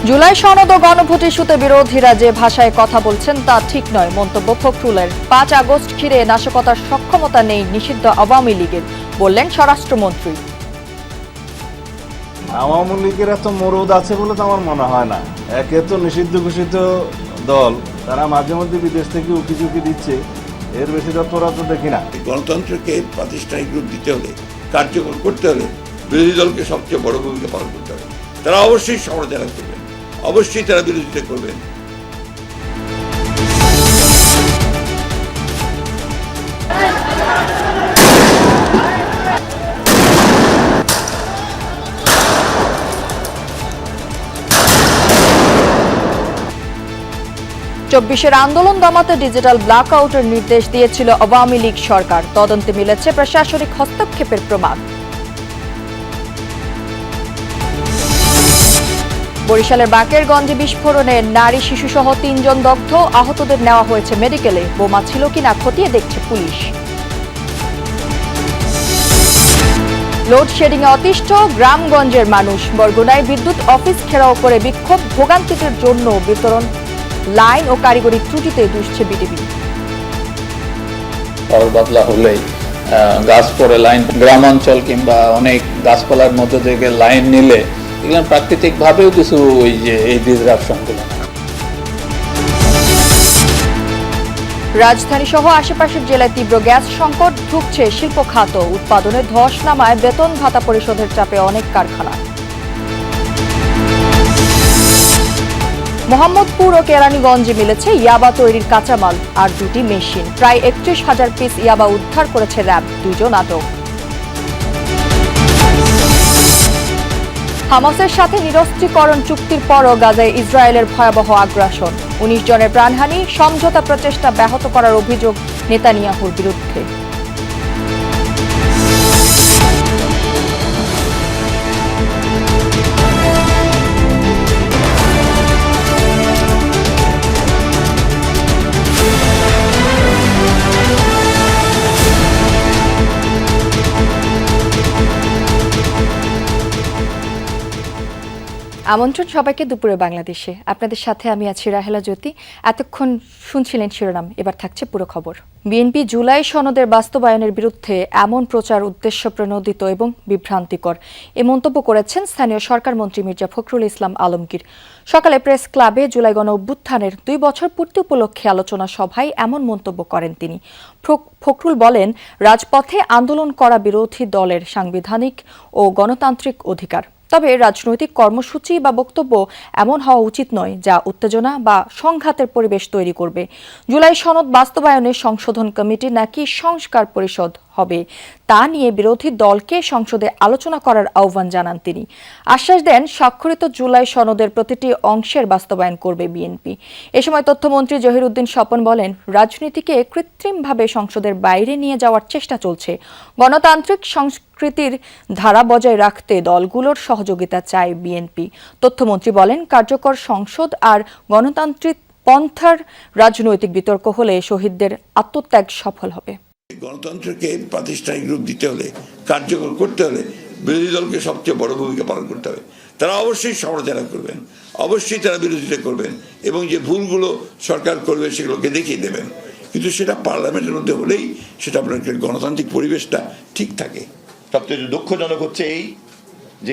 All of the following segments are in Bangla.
জুলাই সনদ ও গণভোট ইস্যুতে বিরোধীরা যে ভাষায় কথা বলছেন তা ঠিক নয় মন্তব্য ফখরুলের। ৫ আগস্ট ঘিরে নাশকতার সক্ষমতা নেই নিষিদ্ধ আওয়ামী লীগের, বললেন স্বরাষ্ট্রমন্ত্রী। আওয়ামী লীগের এত মরদ আছে বলে তো আমার মনে হয় না। একে তো নিষিদ্ধ ঘোষিত দল, তারা মাঝে মধ্যে বিদেশ থেকে উকি দিচ্ছে, এর বেশি তোরা তো দেখি না। গণতন্ত্রকে প্রাতিষ্ঠানিক রূপ দিতে হলে, কার্যকর করতে হলে বিরোধী দলকে সবচেয়ে বড় ভূমিকা পালন করতে হবে। তারা অবশ্যই সমালোচনা করবেন, অবশ্যই তারা বিরোধিতা করবেন। ২৪-এর আন্দোলন দমাতে ডিজিটাল ব্ল্যাকআউটের নির্দেশ দিয়েছিল আওয়ামী লীগ সরকার। তদন্তে মিলেছে প্রশাসনিক হস্তক্ষেপের প্রমাণ। বরিশালের বাকেরগঞ্জে বিস্ফোরণে নারী শিশুসহ ৩ জন দগ্ধ, আহতদের নেওয়া হয়েছে মেডিকেলে। বোমা ছিল কিনা খতিয়ে দেখছে পুলিশ। লোডশেডিংয়ে অতিষ্ঠ গ্রামগঞ্জের মানুষ, বরগুনায় বিদ্যুৎ অফিস ঘেরাও করে বিক্ষোভ, ভোগান্তিদের জন্য বিতরণ লাইন ও কারিগরি ত্রুটিতে দুষছে বিডিবি। বদলা হলেই গাছ পড়ে লাইন, গ্রামাঞ্চল কিংবা অনেক গাছপালার মধ্যে থেকে লাইন নিলে এগুলো প্রাকৃতিক ভাবেও কিছু ওই যে এই ডিসরাপশনগুলো। রাজধানী সহ আশেপাশের জেলায় তীব্র গ্যাস সংকট, ঢুকছে শিল্প খাত। উৎপাদনে ধস নামায় বেতন ভাতা পরিশোধের চাপে অনেক কারখানা। মোহাম্মদপুর ও কেরানীগঞ্জে মিলেছে ইয়াবা তৈরির কাঁচামাল আর 2টি মেশিন। প্রায় ৩১,০০০ পিস ইয়াবা উদ্ধার করেছে র্যাব, 2 জন আটক। হামাসের সাথে নিরস্ত্রীকরণ চুক্তির পরও গাজায় ইসরায়েলের ভয়াবহ আগ্রাসন, ১৯ জনের প্রাণহানি, সমঝোতা প্রচেষ্টা ব্যাহত করার অভিযোগ নেতানিয়াহুর বিরুদ্ধে। আমন্ত্রণ সবাইকে দুপুরে বাংলাদেশে। আপনাদের সাথে আমি আছি রাহেলা জ্যোতি। এতক্ষণ শুনছিলেন শিরোনাম, এবার থাকছে পুরো খবর। বিএনপি জুলাই সনদের বাস্তবায়নের বিরুদ্ধে এমন প্রচার উদ্দেশ্য প্রণোদিত এবং বিভ্রান্তিকর, এ মন্তব্য করেছেন স্থানীয় সরকার মন্ত্রী মির্জা ফখরুল ইসলাম আলমগীর। সকালে প্রেস ক্লাবে জুলাই গণ অভ্যুত্থানের 2 বছর পূর্তি উপলক্ষে আলোচনা সভায় এমন মন্তব্য করেন তিনি। ফখরুল বলেন, রাজপথে আন্দোলন করা বিরোধী দলের সাংবিধানিক ও গণতান্ত্রিক অধিকার, তবে রাজনৈতিক কর্মসূচি বা বক্তব্য এমন হওয়া উচিত নয় যা উত্তেজনা বা সংঘাতের পরিবেশ তৈরি করবে। জুলাই সনদ বাস্তবায়নে সংশোধন কমিটি নাকি সংস্কার পরিষদ হবে তা নিয়ে বিরোধী দলকে সংসদে আলোচনা করার আহ্বান জানান তিনি। আশ্বাস দেন, স্বাক্ষরিত জুলাই সনদের প্রতিটি অংশের বাস্তবায়ন করবে বিএনপি। এ সময় তথ্যমন্ত্রী জহিরুদ্দিন স্বপন বলেন, রাজনীতিকে কৃত্রিমভাবে সংসদের বাইরে নিয়ে যাওয়ার চেষ্টা চলছে। গণতান্ত্রিক সংস্কৃতির ধারা বজায় রাখতে দলগুলোর সহযোগিতা চায় বিএনপি। তথ্যমন্ত্রী বলেন, কার্যকর সংসদ আর গণতান্ত্রিক পন্থার রাজনৈতিক বিতর্ক হলে শহীদদের আত্মত্যাগ সফল হবে। গণতন্ত্রকে প্রাতিষ্ঠানিক রূপ দিতে হলে, কার্যকর করতে হলে বিরোধী দলকে সবচেয়ে বড় ভূমিকা পালন করতে হবে। তারা অবশ্যই সমালোচনা করবেন, অবশ্যই তারা বিরোধিতা করবেন এবং যে ভুলগুলো সরকার করবে সেগুলোকে দেখিয়ে দেবেন। কিন্তু সেটা পার্লামেন্টের মধ্যে হলেই সেটা আপনার গণতান্ত্রিক পরিবেশটা ঠিক থাকে। সবচেয়ে দুঃখজনক হচ্ছে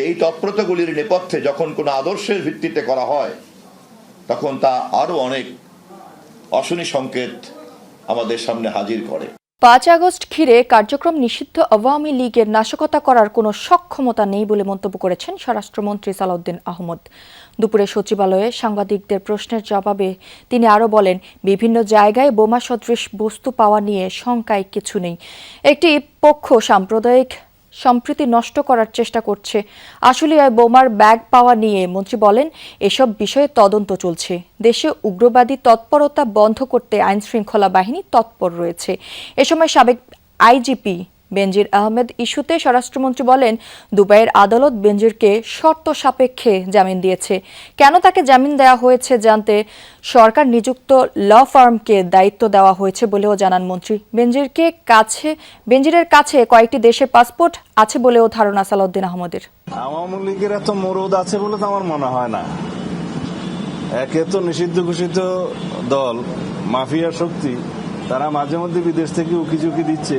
এই তৎপরতাগুলির নেপথ্যে যখন কোনো আদর্শের ভিত্তিতে করা হয় তখন তা আরো অনেক অশনি সংকেত আমাদের সামনে হাজির করে। ৫ আগস্ট ঘিরে কার্যক্রম নিষিদ্ধ আওয়ামী লীগের নাশকতা করার কোনো সক্ষমতা নেই বলে মন্তব্য করেছেন স্বরাষ্ট্রমন্ত্রী সালাউদ্দিন আহমদ। দুপুরে সচিবালয়ে সাংবাদিকদের প্রশ্নের জবাবে তিনি আরও বলেন, বিভিন্ন জায়গায় বোমা সদৃশ বস্তু পাওয়া নিয়ে শঙ্কায় কিছু নেই। একটি পক্ষ সাম্প্রদায়িক সম্প্রীতি নষ্ট করার চেষ্টা করছে। আশুলিয়ায় বোমার ব্যাগ পাওয়া নিয়ে মন্ত্রী বলেন, এসব বিষয়ে তদন্ত চলছে। দেশে উগ্রবাদী তৎপরতা বন্ধ করতে আইনশৃঙ্খলা বাহিনী তৎপর রয়েছে। এ সময় সাবেক আইজিপি বেনজির আহমেদ ইস্যুতে স্বরাষ্ট্রমন্ত্রী বলেন, দুবাইয়ের আদালত বেনজিরকে শর্ত সাপেক্ষে জামিন দিয়েছে। কেন তাকে জামিন দেওয়া হয়েছে জানতে সরকার নিযুক্ত ল ফার্মকে দায়িত্ব দেওয়া হয়েছে বলেও জানান মন্ত্রী। বেনজিরের কাছে কয়েকটি দেশের পাসপোর্ট আছে বলেও ধারণা সালাউদ্দিন আহমদের। আওয়ামী লীগের এত মরদ আছে বলে তো আমার মনে হয় না। একে তো নিষিদ্ধ ঘোষিত দল, মাফিয়া শক্তি, তারা মাঝে মধ্যে বিদেশ থেকে উকিঝুঁকি দিচ্ছে,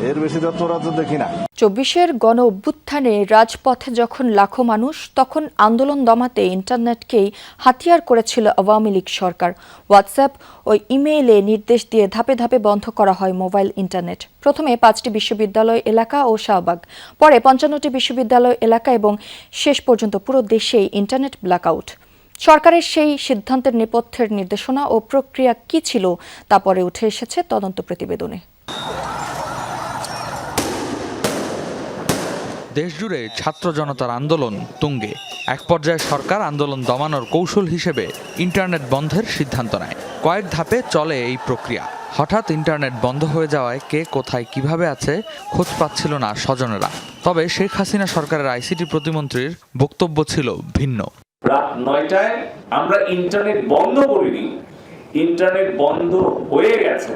এর বেশি তৎপরতা তো দেখি না। 24-এর গণ অভ্যুত্থানে রাজপথে যখন লাখো মানুষ, তখন আন্দোলন দমাতে ইন্টারনেটকেই হাতিয়ার করেছিল আওয়ামী লীগ সরকার। হোয়াটসঅ্যাপ ও ইমেইলে নির্দেশ দিয়ে ধাপে ধাপে বন্ধ করা হয় মোবাইল ইন্টারনেট। প্রথমে 5টি বিশ্ববিদ্যালয় এলাকা ও শাহবাগ, পরে 55টি বিশ্ববিদ্যালয় এলাকা এবং শেষ পর্যন্ত পুরো দেশেই ইন্টারনেট ব্ল্যাকআউট। সরকারের সেই সিদ্ধান্তের নেপথ্যের নির্দেশনা ও প্রক্রিয়া কী ছিল তা পরে উঠে এসেছে তদন্ত প্রতিবেদনে। দেশজুড়ে ছাত্র জনতার আন্দোলন তুঙ্গে। এক পর্যায়ে সরকার আন্দোলন দমানোর কৌশল হিসেবে ইন্টারনেট বন্ধের সিদ্ধান্ত নেয়। কয়েক ধাপে চলে এই প্রক্রিয়া। হঠাৎ ইন্টারনেট বন্ধ হয়ে যাওয়ায় কে কোথায় কিভাবে আছে খোঁজ পাচ্ছিল না স্বজনেরা। তবে শেখ হাসিনা সরকারের আইসিটি প্রতিমন্ত্রীর বক্তব্য ছিল ভিন্ন। রাত 9টায় আমরা ইন্টারনেট বন্ধ করিনি, ইন্টারনেট বন্ধ হয়ে গেছে।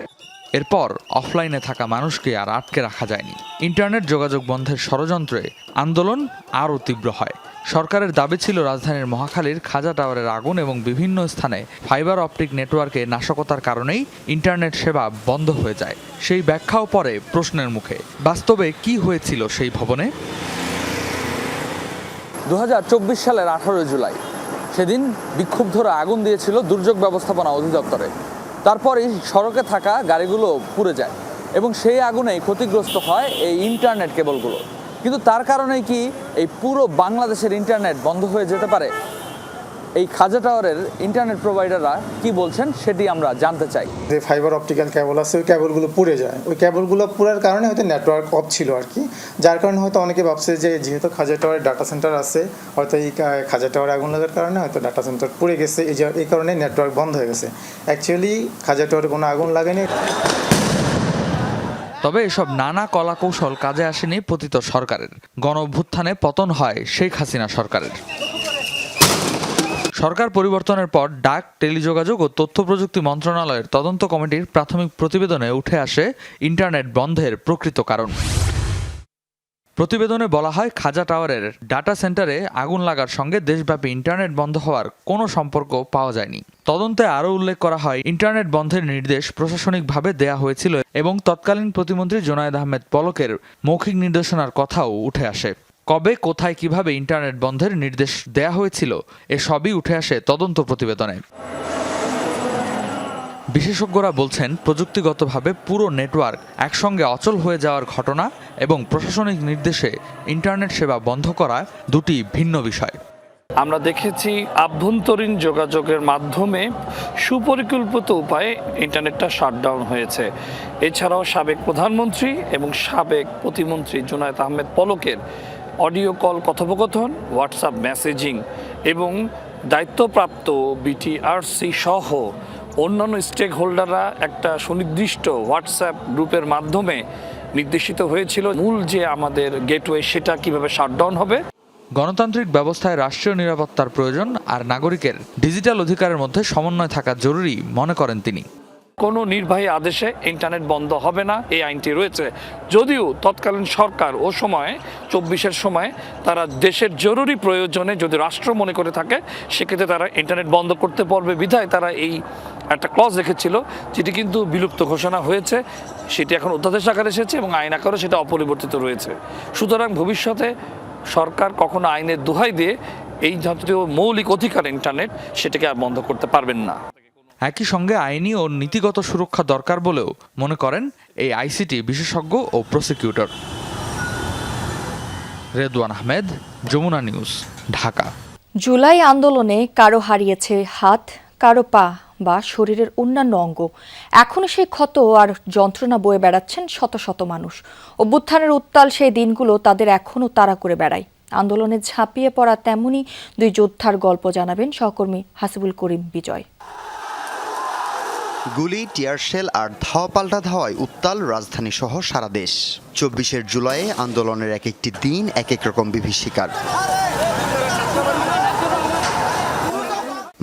এরপর অফলাইনে থাকা মানুষকে আর আটকে রাখা যায়নি। ইন্টারনেট যোগাযোগ বন্ধের ষড়যন্ত্রে আন্দোলন আরও তীব্র হয়। সরকারের দাবি ছিল রাজধানীর মহাখালীর খাজা টাওয়ারের আগুন এবং বিভিন্ন স্থানে ফাইবার অপটিক নেটওয়ার্কে নাশকতার কারণেই ইন্টারনেট সেবা বন্ধ হয়ে যায়। সেই ব্যাখ্যাও পড়ে প্রশ্নের মুখে। বাস্তবে কি হয়েছিল সেই ভবনে? 2024 সালের 18 জুলাই সেদিন বিক্ষুব্ধরা আগুন দিয়েছিল দুর্যোগ ব্যবস্থাপনা অধিদপ্তরে। তারপরেই সড়কে থাকা গাড়িগুলো পুড়ে যায় এবং সেই আগুনেই ক্ষতিগ্রস্ত হয় এই ইন্টারনেট কেবলগুলো। কিন্তু তার কারণেই কি এই পুরো বাংলাদেশের ইন্টারনেট বন্ধ হয়ে যেতে পারে? এই খাজা টাওয়ারের ইন্টারনেট প্রোভাইডাররা কি বলছেন সেটি আমরা জানতে চাই। যে ফাইবার অপটিক্যাল কেবল আছে ওই কেবলগুলো পুড়ে যায়। ওই কেবলগুলো পুরার কারণে হয়তো নেটওয়ার্ক অফ ছিল আর কি, যার কারণে হয়তো অনেকে ভাবছে যে যেহেতু খাজা টাওয়ারের ডাটা সেন্টার আছে, হয়তো এই খাজা টাওয়ারে আগুন লাগার কারণে হয়তো ডাটা সেন্টার পুড়ে গেছে, এই কারণে নেটওয়ার্ক বন্ধ হয়ে গেছে। অ্যাকচুয়ালি খাজা টাওয়ারে কোনো আগুন লাগেনি। তবে এসব নানা কলা কৌশল কাজে আসেনি পতিত সরকারের। গণ অভ্যুত্থানে পতন হয় শেখ হাসিনা সরকারের। সরকার পরিবর্তনের পর ডাক, টেলিযোগাযোগ ও তথ্য প্রযুক্তি মন্ত্রণালয়ের তদন্ত কমিটির প্রাথমিক প্রতিবেদনে উঠে আসে ইন্টারনেট বন্ধের প্রকৃত কারণ। প্রতিবেদনে বলা হয়, খাজা টাওয়ারের ডাটা সেন্টারে আগুন লাগার সঙ্গে দেশব্যাপী ইন্টারনেট বন্ধ হওয়ার কোনো সম্পর্ক পাওয়া যায়নি। তদন্তে আরও উল্লেখ করা হয়, ইন্টারনেট বন্ধের নির্দেশ প্রশাসনিকভাবে দেয়া হয়েছিল এবং তৎকালীন প্রতিমন্ত্রী জোনায়েদ আহমেদ পলকের মৌখিক নির্দেশনার কথাও উঠে আসে। কবে, কোথায়, কিভাবে ইন্টারনেট বন্ধের নির্দেশ দেয়া হয়েছিল এসবই উঠে আসে তদন্ত প্রতিবেদনে। বিশেষজ্ঞরা বলছেন, প্রযুক্তিগতভাবে পুরো নেটওয়ার্ক একসঙ্গে অচল হয়ে যাওয়ার ঘটনা এবং প্রশাসনিক নির্দেশে ইন্টারনেট সেবা বন্ধ করা দুটি ভিন্ন বিষয়। আমরা দেখেছি আভ্যন্তরীণ যোগাযোগের মাধ্যমে সুপরিকল্পিত উপায়ে ইন্টারনেটটা শাটডাউন হয়েছে। এছাড়াও সাবেক প্রধানমন্ত্রী এবং সাবেক প্রতিমন্ত্রী জোনায়েদ আহমেদ পলকের অডিও কল কথোপকথন, হোয়াটসঅ্যাপ মেসেজিং এবং দায়িত্বপ্রাপ্ত বিটিআরসি সহ অন্যান্য স্টেক হোল্ডাররা একটা সুনির্দিষ্ট হোয়াটসঅ্যাপ গ্রুপের মাধ্যমে নির্দেশিত হয়েছিল মূল যে আমাদের গেটওয়ে সেটা কিভাবে শাটডাউন হবে। গণতান্ত্রিক ব্যবস্থায় রাষ্ট্রীয় নিরাপত্তার প্রয়োজন আর নাগরিকের ডিজিটাল অধিকারের মধ্যে সমন্বয় থাকা জরুরি মনে করেন তিনি। কোনো নির্বাহী আদেশে ইন্টারনেট বন্ধ হবে না, এই আইনটি রয়েছে। যদিও তৎকালীন সরকার ও সময় 24-এর সময় তারা দেশের জরুরি প্রয়োজনে যদি রাষ্ট্র মনে করে থাকে সেক্ষেত্রে তারা ইন্টারনেট বন্ধ করতে পারবে বিধায় তারা এই একটা ক্লজ রেখেছিল, যেটি কিন্তু বিলুপ্ত ঘোষণা হয়েছে। সেটি এখন অধ্যাদেশ আকারে এসেছে এবং আইন আকারে সেটা অপরিবর্তিত রয়েছে। সুতরাং ভবিষ্যতে সরকার কখনো আইনের দোহাই দিয়ে এই জাতীয় মৌলিক অধিকার ইন্টারনেট সেটাকে আর বন্ধ করতে পারবেন না। একই সঙ্গে আইনি ও নীতিগত সুরক্ষা দরকার বলেও মনে করেন এই আইসিটি বিশেষজ্ঞ ও প্রসিকিউটর। রেদওয়ান আহমেদ, যমুনা নিউজ, ঢাকা। জুলাই আন্দোলনে কারো হারিয়েছে হাত, কারো পা বা শরীরের অন্যান্য অঙ্গ। এখনো সেই ক্ষত আর যন্ত্রণা বয়ে বেড়াচ্ছেন শত শত মানুষ। অভ্যুত্থানের উত্তাল সেই দিনগুলো তাদের এখনো তাড়া করে বেড়ায়। আন্দোলনে ঝাঁপিয়ে পড়া তেমনই দুই যোদ্ধার গল্প জানাবেন সহকর্মী হাসিবুল করিম বিজয়। গুলি, টিয়ারশেল আর ধাওয়া পাল্টা ধাওয়ায় উত্তাল রাজধানী সহ সারা দেশ। 24 জুলাই আন্দোলনের এক একটি দিন এক এক রকম বিভীষিকার।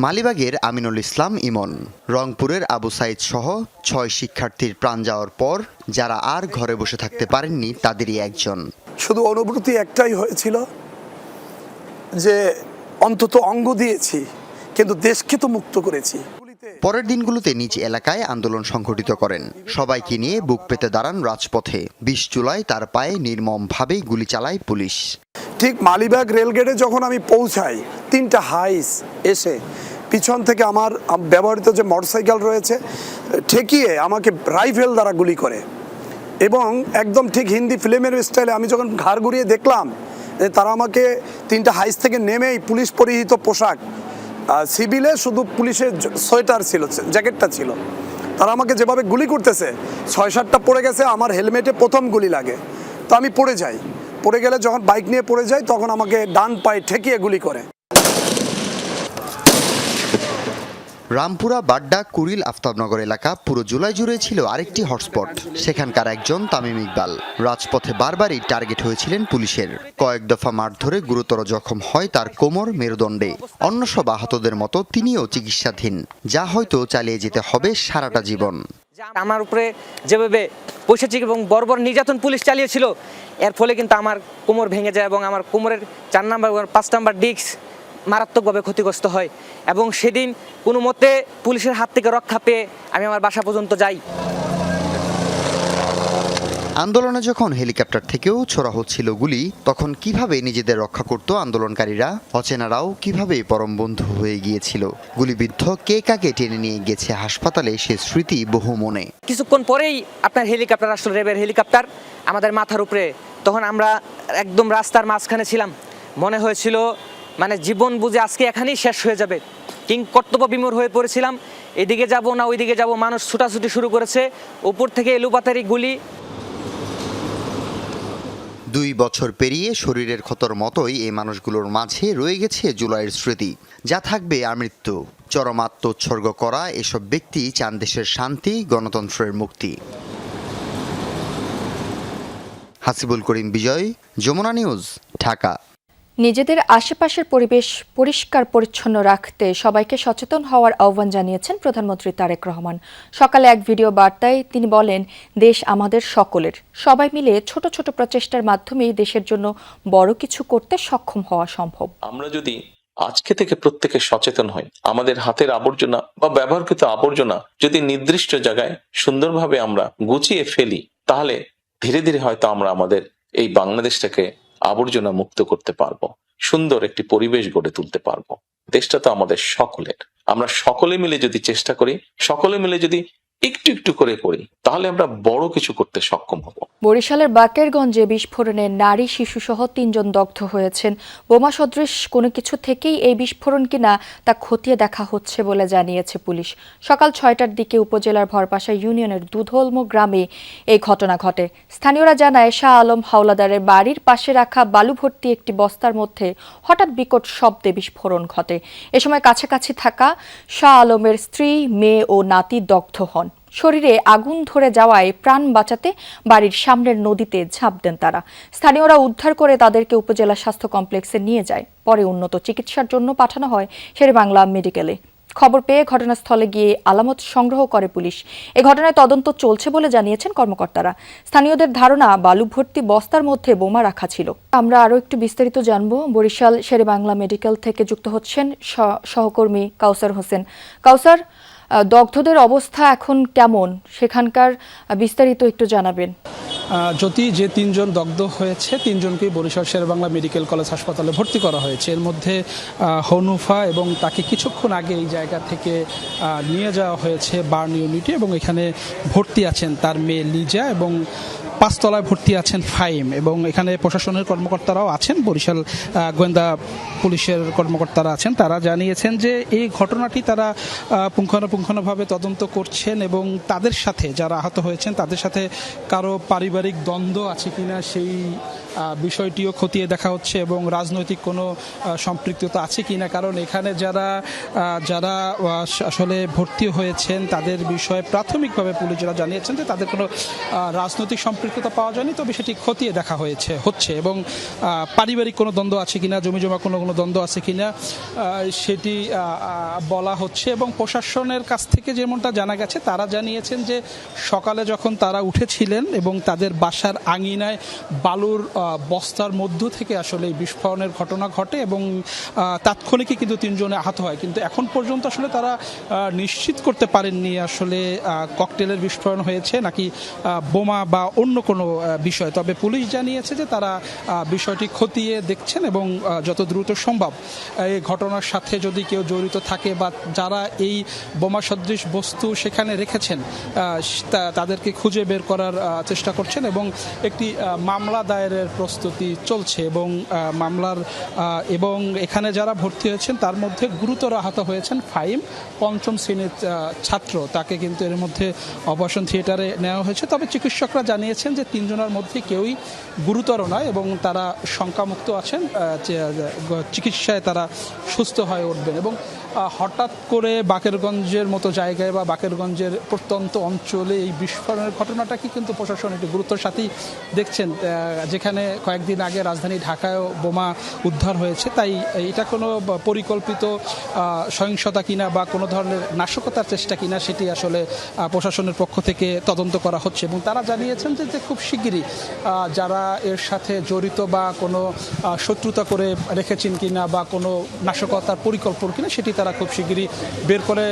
মালিবাগের আমিনুল ইসলাম ইমন, রংপুরের আবু সাইদ সহ 6 শিক্ষার্থীর প্রাণ যাওয়ার পর যারা আর ঘরে বসে থাকতে পারেননি তাদেরই একজন। শুধু অনুভূতি একটাই হয়েছিল যে অন্তত অঙ্গ দিয়েছি, কিন্তু দেশকে তো মুক্ত করেছি। পরের দিনগুলোতে নিজ এলাকায় আন্দোলন সংগঠিত করেন। সবাইকে নিয়ে বুক পেতে দাঁড়ান রাজপথে। 20 জুলাই তার পায়ে নির্মমভাবে গুলি চালায় পুলিশ। ঠিক মালিবাগ রেলগেটে যখন আমি পৌঁছাই, 3টা হাইস এসে পিছন থেকে আমার ব্যবহৃত যে মোটরসাইকেল রয়েছে ঠেকিয়ে আমাকে রাইফেল দ্বারা গুলি করে, এবং একদম ঠিক হিন্দি ফিল্মের স্টাইলে আমি যখন ঘাড় ঘুরিয়ে দেখলাম যে তারা আমাকে 3টা হাইস থেকে নেমেই পুলিশ পরিহিত পোশাক, সিভিলে শুধু পুলিশের সোয়েটার ছিল, জ্যাকেটটা ছিল, তারা আমাকে যেভাবে গুলি করতেছে 6-7টা পড়ে গেছে। আমার হেলমেটে প্রথম গুলি লাগে, তো আমি পড়ে যাই। পড়ে গেলে যখন বাইক নিয়ে পড়ে যাই তখন আমাকে ডান পায়ে ঠেকিয়ে গুলি করে। রামপুরা, বাড্ডা, কুড়িল, আফতাবনগর এলাকা পুরো জুলাই জুড়ে ছিল আরেকটি হটস্পট। সেখানকার একজন তামিম ইকবাল রাজপথে বারবারই টার্গেট হয়েছিলেন পুলিশের। কয়েক দফা মারধরে গুরুতর জখম হয় তার কোমর, মেরুদণ্ডে। অন্য সব আহতদের মতো তিনিও চিকিৎসাধীন, যা হয়তো চালিয়ে যেতে হবে সারাটা জীবন। আমার উপরে যেভাবে পৈশাচিক এবং বর্বর নির্যাতন পুলিশ চালিয়েছিল, এর ফলে কিন্তু আমার কোমর ভেঙে যায় এবং আমার কোমরের 4 নাম্বার 5 নাম্বার ডিস্ক মারাত্মকভাবে ক্ষতিগ্রস্ত হয়। এবং সেদিন কোনো মতে পুলিশের হাত থেকে রক্ষা পেয়ে আমি আমার বাসা পর্যন্ত যাই। আন্দোলনে যখন হেলিকপ্টার থেকেও ছোড়া হচ্ছিল গুলি, তখন কিভাবে নিজেদের রক্ষা করত আন্দোলনকারীরা? অচেনারাও কিভাবে পরম বন্ধু হয়ে গিয়েছিল? গুলিবিদ্ধ কে কাকে টেনে নিয়ে গেছে হাসপাতালে, সে স্মৃতি বহু মনে। কিছুক্ষণ পরেই আপনার হেলিকপ্টার আসলো, র্যাবের হেলিকপ্টার আমাদের মাথার উপরে। তখন আমরা একদম রাস্তার মাঝখানে ছিলাম। মনে হয়েছিল মানে জীবন বুঝে আজকে এখানেই শেষ হয়ে যাবে। কর্তব্য বিমূঢ় হয়ে পড়েছিলাম। এদিকে যাব না ওইদিকে যাব, মানুষ ছুটাছুটি শুরু করেছে, উপর থেকে এলোপাতারি গুলি। 2 বছর পেরিয়ে শরীরের ক্ষতর মতোই এই মানুষগুলোর মাঝে রয়ে গেছে জুলাইয়ের স্মৃতি, যা থাকবে আমৃত্যু। চরম আত্মোৎসর্গ করা এসব ব্যক্তি চান দেশের শান্তি, গণতন্ত্রের মুক্তি। হাসিবুল করিম বিজয়, যমুনা নিউজ, ঢাকা। নিজেদের আশেপাশের পরিবেশ পরিষ্কার পরিচ্ছন্ন রাখতে সবাইকে সচেতন হওয়ার আহ্বান জানিয়েছেন প্রধানমন্ত্রী তারেক রহমান। সকালে এক ভিডিও বার্তায় তিনি বলেন, দেশ আমাদের সকলের, সবাই মিলে ছোট ছোট প্রচেষ্টার মাধ্যমেই দেশের জন্য বড় কিছু করতে সক্ষম হওয়া সম্ভব। আমরা যদি আজকে থেকে প্রত্যেকে সচেতন হই, আমাদের হাতের আবর্জনা বা ব্যবহৃত আবর্জনা যদি নির্দিষ্ট জায়গায় সুন্দরভাবে আমরা গুছিয়ে ফেলি, তাহলে ধীরে ধীরে হয়তো আমরা আমাদের এই বাংলাদেশটাকে আবর্জনা মুক্ত করতে পারবো, সুন্দর একটি পরিবেশ গড়ে তুলতে পারবো। দেশটা তো আমাদের সকলের। আমরা সকলে মিলে যদি চেষ্টা করি, সকলে মিলে যদি একটু একটু করে করি, তাহলে আমরা বড় কিছু করতে সক্ষম হব। বরিশালের বাকেরগঞ্জে বিস্ফোরণে নারী, শিশুসহ 3 জন দগ্ধ হয়েছেন। বোমা সদৃশ কোনো কিছু থেকেই এই বিস্ফোরণ কিনা তা খতিয়ে দেখা হচ্ছে বলে জানিয়েছে পুলিশ। সকাল 6টার দিকে উপজেলার ভরপাশা ইউনিয়নের দুধলম গ্রামে এই ঘটনা ঘটে। স্থানীয়রা জানায়, শাহ আলম হাওলাদারের বাড়ির পাশে রাখা বালু ভর্তি একটি বস্তার মধ্যে হঠাৎ বিকট শব্দে বিস্ফোরণ ঘটে। এ সময় কাছাকাছি থাকা শাহ আলমের স্ত্রী, মেয়ে ও নাতি দগ্ধ হন। শরীরে আগুন ধরে যাওয়ায় প্রাণ বাঁচাতে বাড়ির সামনের নদীতে ঝাঁপ দেন তারা। স্থানীয়রা উদ্ধার করে তাদেরকে উপজেলা স্বাস্থ্য কমপ্লেক্সে নিয়ে যায়। পরে উন্নত চিকিৎসার জন্য পাঠানো হয় শেরেবাংলা মেডিকেলে। খবর পেয়ে ঘটনাস্থলে গিয়ে আলামত সংগ্রহ করে পুলিশ। এ ঘটনায় তদন্ত চলছে বলে জানিয়েছেন কর্মকর্তারা। স্থানীয়দের ধারণা, বালু ভর্তি বস্তার মধ্যে বোমা রাখা ছিল। আমরা আরও একটু বিস্তারিত জানব। বরিশাল শেরেবাংলা মেডিকেল থেকে যুক্ত হচ্ছেন সহকর্মী কাউসার হোসেন। কাউসার, দগ্ধদের অবস্থা এখন কেমন, সেখানকার বিস্তারিত একটু জানাবেন। জ্যোতি, যে 3 জন দগ্ধ হয়েছে 3 জনকেই বরিশাল শেরেবাংলা মেডিকেল কলেজ হাসপাতালে ভর্তি করা হয়েছে। এর মধ্যে হনুফা, এবং তাকে কিছুক্ষণ আগে এই জায়গা থেকে নিয়ে যাওয়া হয়েছে বার্ন ইউনিটে, এবং এখানে ভর্তি আছেন তার মেয়ে লিজা, এবং 5 তলায় ভর্তি আছেন ফাইম, এবং এখানে প্রশাসনের কর্মকর্তারাও আছেন, বরিশাল গোয়েন্দা পুলিশের কর্মকর্তারা আছেন। তারা জানিয়েছেন যে এই ঘটনাটি তারা পুঙ্খানুপুঙ্খানুভাবে তদন্ত করছেন, এবং তাদের সাথে যারা আহত হয়েছেন তাদের সাথে কারো পারিবারিক দ্বন্দ্ব আছে কিনা সেই বিষয়টিও খতিয়ে দেখা হচ্ছে, এবং রাজনৈতিক কোনো সম্পৃক্ততা আছে কিনা। কারণ এখানে যারা আসলে ভর্তি হয়েছেন তাদের বিষয়ে প্রাথমিকভাবে পুলিশরা জানিয়েছেন যে তাদের কোনো রাজনৈতিক সম্পৃক্ততা পাওয়া যায়নি, তবে সেটি খতিয়ে দেখা হচ্ছে, এবং পারিবারিক কোনো দ্বন্দ্ব আছে কিনা, জমিজমা কোনো দ্বন্দ্ব আছে কিনা সেটি বলা হচ্ছে। এবং প্রশাসনের কাছ থেকে যেমনটা জানা গেছে, তারা জানিয়েছেন যে সকালে যখন তারা উঠেছিলেন এবং তাদের বাসার আঙিনায় বালুর বস্তার মধ্য থেকে আসলে এই বিস্ফোরণের ঘটনা ঘটে এবং তাৎক্ষণিকই কিন্তু 3 জনে আহত হয়। কিন্তু এখন পর্যন্ত আসলে তারা নিশ্চিত করতে পারেননি আসলে ককটেলের বিস্ফোরণ হয়েছে নাকি বোমা বা অন্য কোনো বিষয়। তবে পুলিশ জানিয়েছে যে তারা বিষয়টি খতিয়ে দেখছেন এবং যত দ্রুত সম্ভব এই ঘটনার সাথে যদি কেউ জড়িত থাকে বা যারা এই বোমা সদৃশ বস্তু সেখানে রেখেছেন তাদেরকে খুঁজে বের করার চেষ্টা করছেন এবং একটি মামলা দায়েরের প্রস্তুতি চলছে এবং মামলার এবং এখানে যারা ভর্তি হয়েছেন তার মধ্যে গুরুতর আহত হয়েছেন ফাহিম, 5ম শ্রেণীর ছাত্র। তাকে কিন্তু এর মধ্যে অপারেশন থিয়েটারে নেওয়া হয়েছে। তবে চিকিৎসকরা জানিয়েছেন যে 3 জনের মধ্যে কেউই গুরুতর নয় এবং তারা শঙ্কামুক্ত আছেন, চিকিৎসায় তারা সুস্থ হয়ে উঠবেন। এবং হঠাৎ করে বাকেরগঞ্জের মতো জায়গায় বা বাকেরগঞ্জের প্রত্যন্ত অঞ্চলে এই বিস্ফোরণের ঘটনাটাকে কিন্তু প্রশাসন একটি গুরুত্বের সাথেই দেখছেন, যেখানে কয়েকদিন আগে রাজধানী ঢাকায়ও বোমা উদ্ধার হয়েছে। তাই এটা কোনো পরিকল্পিত সহিংসতা কিনা বা কোনো ধরনের নাশকতার চেষ্টা কিনা সেটি আসলে প্রশাসনের পক্ষ থেকে তদন্ত করা হচ্ছে এবং তারা জানিয়েছেন যে খুব শিগগিরই যারা এর সাথে জড়িত বা কোনো শত্রুতা করে রেখেছেন কিনা বা কোনো নাশকতার পরিকল্পনা কিনা সেটি তারা খুব শিগগিরই বের করে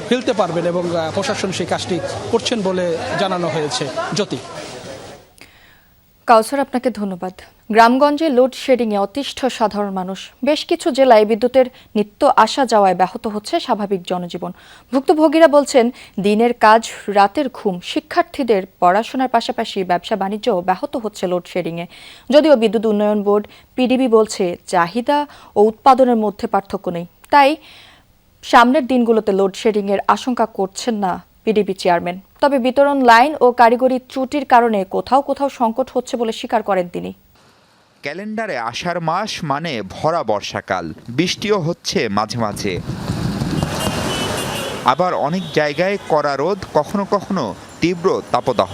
ফেলতে পারবেন এবং প্রশাসন সেই কাজটি করছেন বলে জানানো হয়েছে। জ্যোতি। কাউসার, আপনাকে ধন্যবাদ। গ্রামগঞ্জে লোডশেডিংয়ে অতিষ্ঠ সাধারণ মানুষ। বেশ কিছু জেলায় বিদ্যুতের নিত্য আসা যাওয়ায় ব্যাহত হচ্ছে স্বাভাবিক জনজীবন। ভুক্তভোগীরা বলছেন দিনের কাজ রাতের ঘুম, শিক্ষার্থীদের পড়াশোনার পাশাপাশি ব্যবসা বাণিজ্যও ব্যাহত হচ্ছে লোডশেডিংয়ে। যদিও বিদ্যুৎ উন্নয়ন বোর্ড পিডিবি বলছে চাহিদা ও উৎপাদনের মধ্যে পার্থক্য নেই, তাই সামনের দিনগুলোতে লোডশেডিংয়ের আশঙ্কা করছেন না পিডিবি চেয়ারম্যান। তবে বিতরণ লাইন ও কারিগরি ত্রুটির কারণে কোথাও কোথাও সংকট হচ্ছে বলে স্বীকার করেন তিনি। ক্যালেন্ডারে আষাঢ় মাস মানে ভরা বর্ষাকাল, বৃষ্টিও হচ্ছে মাঝে মাঝে, আবার অনেক জায়গায় কড়া রোদ, কখনো কখনো তীব্র তাপদাহ।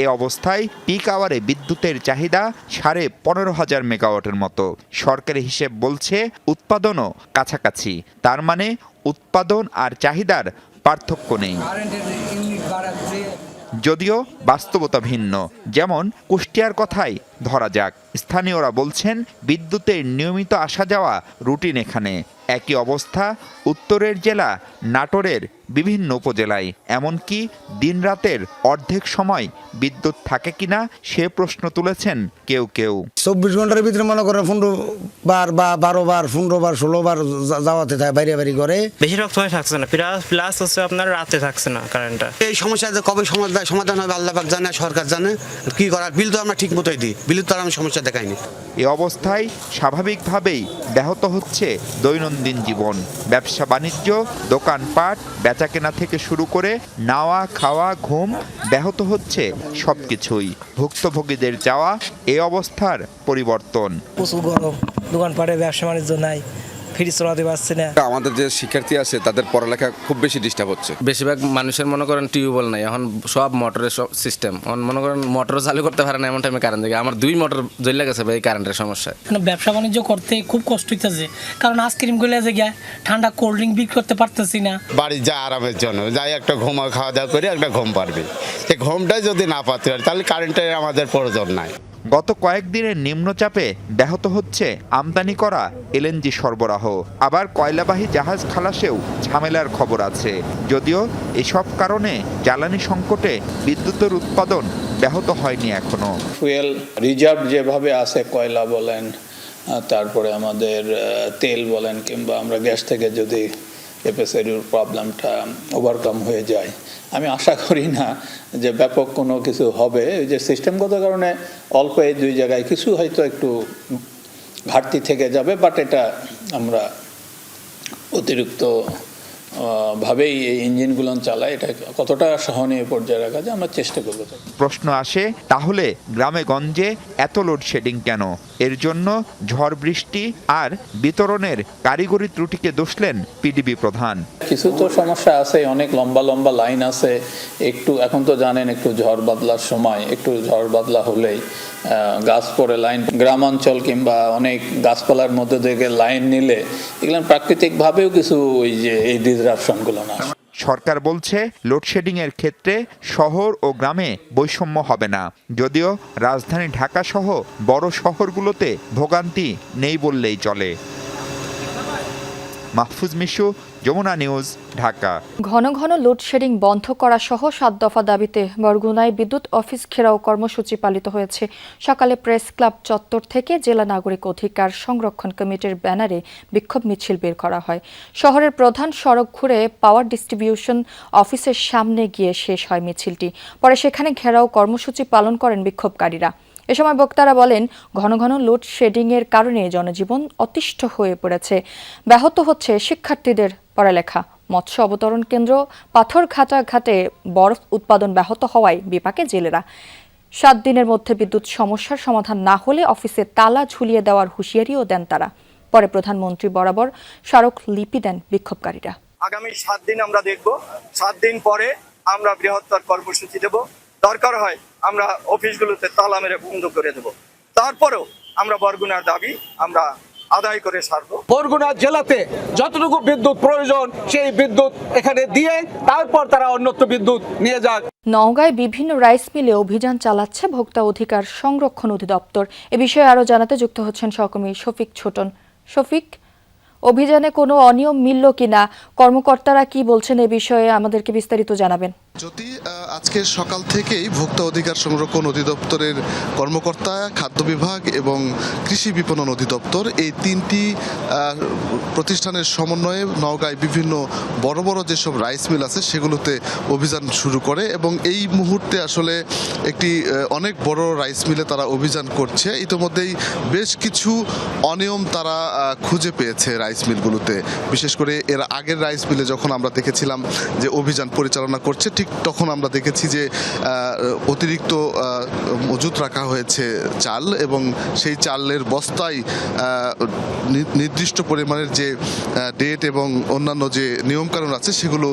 এ অবস্থায় পিক আওয়ারে বিদ্যুতের চাহিদা 15,500 মেগাওয়াটের মতো। সরকারি হিসেব বলছে উৎপাদনও কাছাকাছি, তার মানে উৎপাদন আর চাহিদার পার্থক্য নেই। যদিও বাস্তবতা ভিন্ন। যেমন কুষ্টিয়ার কথাই ধরা যাক, স্থানীয়রা বলছেন বিদ্যুতের নিয়মিত আসা যাওয়া রুটিন এখানে। একই অবস্থা উত্তরের জেলা নাটোরের বিভিন্ন উপজেলায়, এমনকি দিনরাতের অর্ধেক সময় বিদ্যুৎ থাকে কিনা সে প্রশ্ন তুলেছেন কেউ কেউ। 24 ঘন্টার ভিতরে মনে করেন 15 বার বা 12 বার 15 বার 16 বার যাওয়াতে থাকে, বাইরে বাইরে করে। বেশিরভাগ সময় থাকছে না, প্লাস হচ্ছে আপনার রাতে থাকছে না কারেন্টটা। এই সমস্যা কবে সমাধান হবে আল্লাহ পাক জানে, সরকার জানে। কি করার, বিল তো আমরা ঠিক মতোই দিই, বিল তো আমি সমস্যা দেখাইনি। এ অবস্থায় স্বাভাবিকভাবেই ব্যাহত হচ্ছে দৈনন্দিন জীবন। ব্যবসা বাণিজ্য, দোকানপাট, বেচাকেনা থেকে শুরু করে নাওয়া খাওয়া ঘুম, ব্যাহত হচ্ছে সবকিছুই। ভুক্তভোগীদের চাওয়া এ অবস্থার পরিবর্তন। প্রচুর গরম, দোকানপাটে ব্যবসা বাণিজ্য নাই, ফ্রিজ চালাতে পারছে না। আমাদের যে শিক্ষার্থী আছে তাদের পড়ালেখা খুব বেশি ডিস্টার্ব হচ্ছে। বেশিরভাগ মানুষের মনে করেন টিউবওয়েল নাই, এখন সব মোটরের সব সিস্টেম। মনে করেন মোটর চালু করতে পারে না এমন টাইমে কারেন্ট থেকে। আমার 2 মোটর জ্বলে গেছে ভাই কারেন্টের সমস্যায়। ব্যবসা বাণিজ্য করতে খুব কষ্ট হইতেছে, কারণ আইসক্রিম গুলো গিয়ে ঠান্ডা কোল্ড ড্রিঙ্ক বিক্রি করতে পারতেছি না। বাড়ি যা আরামের জন্য যাই, একটা ঘুমা খাওয়া দাওয়া করে একটা ঘুম পারবে, সেই ঘুমটাই যদি না পাতে পারে তাহলে কারেন্টের আমাদের প্রয়োজন নাই। গত কয়েকদিনের নিম্নচাপে ব্যাহত হচ্ছে আমদানি করা এলএনজি সরবরাহ। আবার কয়লাবাহী জাহাজ খালাসেও ঝামেলার খবর আছে। যদিও এসব কারণে জ্বালানি সংকটে বিদ্যুতের উৎপাদন ব্যাহত হয়নি এখনো। ফুয়েল রিজার্ভ যেভাবে আছে, কয়লা বলেন, তারপরে আমাদের তেল বলেন, কিংবা আমরা গ্যাস থেকে যদি এপিসিডির প্রবলেমটা ওভারকাম হয়ে যায়, আমি আশা করি না যে ব্যাপক কোনো কিছু হবে। যে সিস্টেমগত কারণে অল্প এই 2 জায়গায় কিছু হয়তো একটু ঘাটতি থেকে যাবে, বাট এটা আমরা অতিরিক্ত ভাবেই এই ইঞ্জিনগুলো চালায়, এটা কতটা সহনীয় পর্যায়ে রাখা যায় আমরা চেষ্টা করব। প্রশ্ন আসে, তাহলে গ্রামে গঞ্জে এত লোডশেডিং কেন? এর জন্য ঝড় বৃষ্টি আর বিতরণের কারিগরি ত্রুটিকে দোষলেন পিডিবি প্রধান। কিছু তো সমস্যা আছে, অনেক লম্বা লম্বা লাইন আছে। একটু এখন তো জানেন একটু ঝড় বাদলার সময় একটু ঝড় বাদলা হলেই গাছ পড়ে লাইন, গ্রামাঞ্চল কিংবা অনেক গাছপালার মধ্যে থেকে লাইন নিলে এগুলো প্রাকৃতিকভাবেও কিছু ওই যে এই ডিসরাপশনগুলো না। সরকার বলছে লোডশেডিংয়ের ক্ষেত্রে শহর ও গ্রামে বৈষম্য হবে না, যদিও রাজধানী ঢাকা সহ বড় শহরগুলোতে ভোগান্তি নেই বললেই চলে। মাহফুজ মিশু, যমুনা নিউজ, ঢাকা। ঘন ঘন লোডশেডিং বন্ধ করা সহ 7 দফা দাবিতে বরগুনায় বিদ্যুৎ অফিস ঘেরাও কর্মসূচি পালিত হয়েছে। সকালে প্রেস ক্লাব চত্বর থেকে জেলা নাগরিক অধিকার সংরক্ষণ কমিটির ব্যানারে বিক্ষোভ মিছিল বের করা হয়। শহরের প্রধান সড়ক ঘুরে পাওয়ার ডিস্ট্রিবিউশন অফিসের সামনে গিয়ে শেষ হয় মিছিলটি। পরে সেখানে ঘেরাও কর্মসূচি পালন করেন বিক্ষোভকারীরা। এ সময় বক্তারা বলেন, ঘন ঘন লোডশেডিংয়ের কারণে জনজীবন অতিষ্ঠ হয়ে পড়েছে, ব্যাহত হচ্ছে শিক্ষার্থীদের পড়ালেখা। মৎস্য অবতরণ কেন্দ্র পাথরঘাটা ঘাটে বরফ উৎপাদন ব্যাহত হওয়ায় বিপাকে জেলেরা। 7 দিনের মধ্যে বিদ্যুৎ সমস্যার সমাধান না হলে অফিসে তালা ঝুলিয়ে দেওয়ার হুঁশিয়ারিও দেন তারা। পরে প্রধানমন্ত্রী বরাবর স্মারক লিপি দেন বিক্ষোভকারীরা। আগামী 7 দিন আমরা দেখব, 7 দিন পরে আমরা বৃহত্তর কর্মসূচি দেব। দরকার হয় আমরা অফিসগুলোতে তালা মেরে বন্ধ করে দেব। তারপরেও আমরা বরগুনার দাবি আমরা আদায় করে ছাড়ব। বরগুনা জেলাতে যতটুকু বিদ্যুৎ প্রয়োজন সেই বিদ্যুৎ এখানে দিয়ে তারপর তারা অন্যত্র বিদ্যুৎ নিয়ে যাক। নওগাঁয় বিভিন্ন রাইস মিলে অভিযান চালাচ্ছে ভোক্তা অধিকার সংরক্ষণ অধিদপ্তর। এ বিষয়ে আরও জানাতে যুক্ত হচ্ছেন সহকর্মী শফিক ছোটন। শফিক, অভিযানে কোনো অনিয়ম মিলল কিনা, কর্মকর্তারা কি বলছেন এ বিষয়ে আমাদেরকে বিস্তারিত জানাবেন। জ্যোতি, আজকে সকাল থেকেই ভোক্তা অধিকার সংরক্ষণ অধিদপ্তরের কর্মকর্তা, খাদ্য বিভাগ এবং কৃষি বিপণন অধিদপ্তর এই 3টি প্রতিষ্ঠানের সমন্বয়ে নওগাঁয় বিভিন্ন বড় বড় যেসব রাইস মিল আছে সেগুলোতে অভিযান শুরু করে এবং এই মুহূর্তে আসলে একটি অনেক বড় রাইস মিলে তারা অভিযান করছে। ইতিমধ্যেই বেশ কিছু অনিয়ম তারা খুঁজে পেয়েছে রাইস মিলগুলোতে। বিশেষ করে এর আগের রাইস মিলে যখন আমরা দেখেছিলাম যে অভিযান পরিচালনা করছে, ঠিক তখন আমরা দেখেছি যে অতিরিক্ত মজুত রাখা হয়েছে চাল এবং সেই চালের বস্তায় নির্দিষ্ট পরিমাণের যে ডেট এবং অন্যান্য যে নিয়মকানুন আছে সেগুলো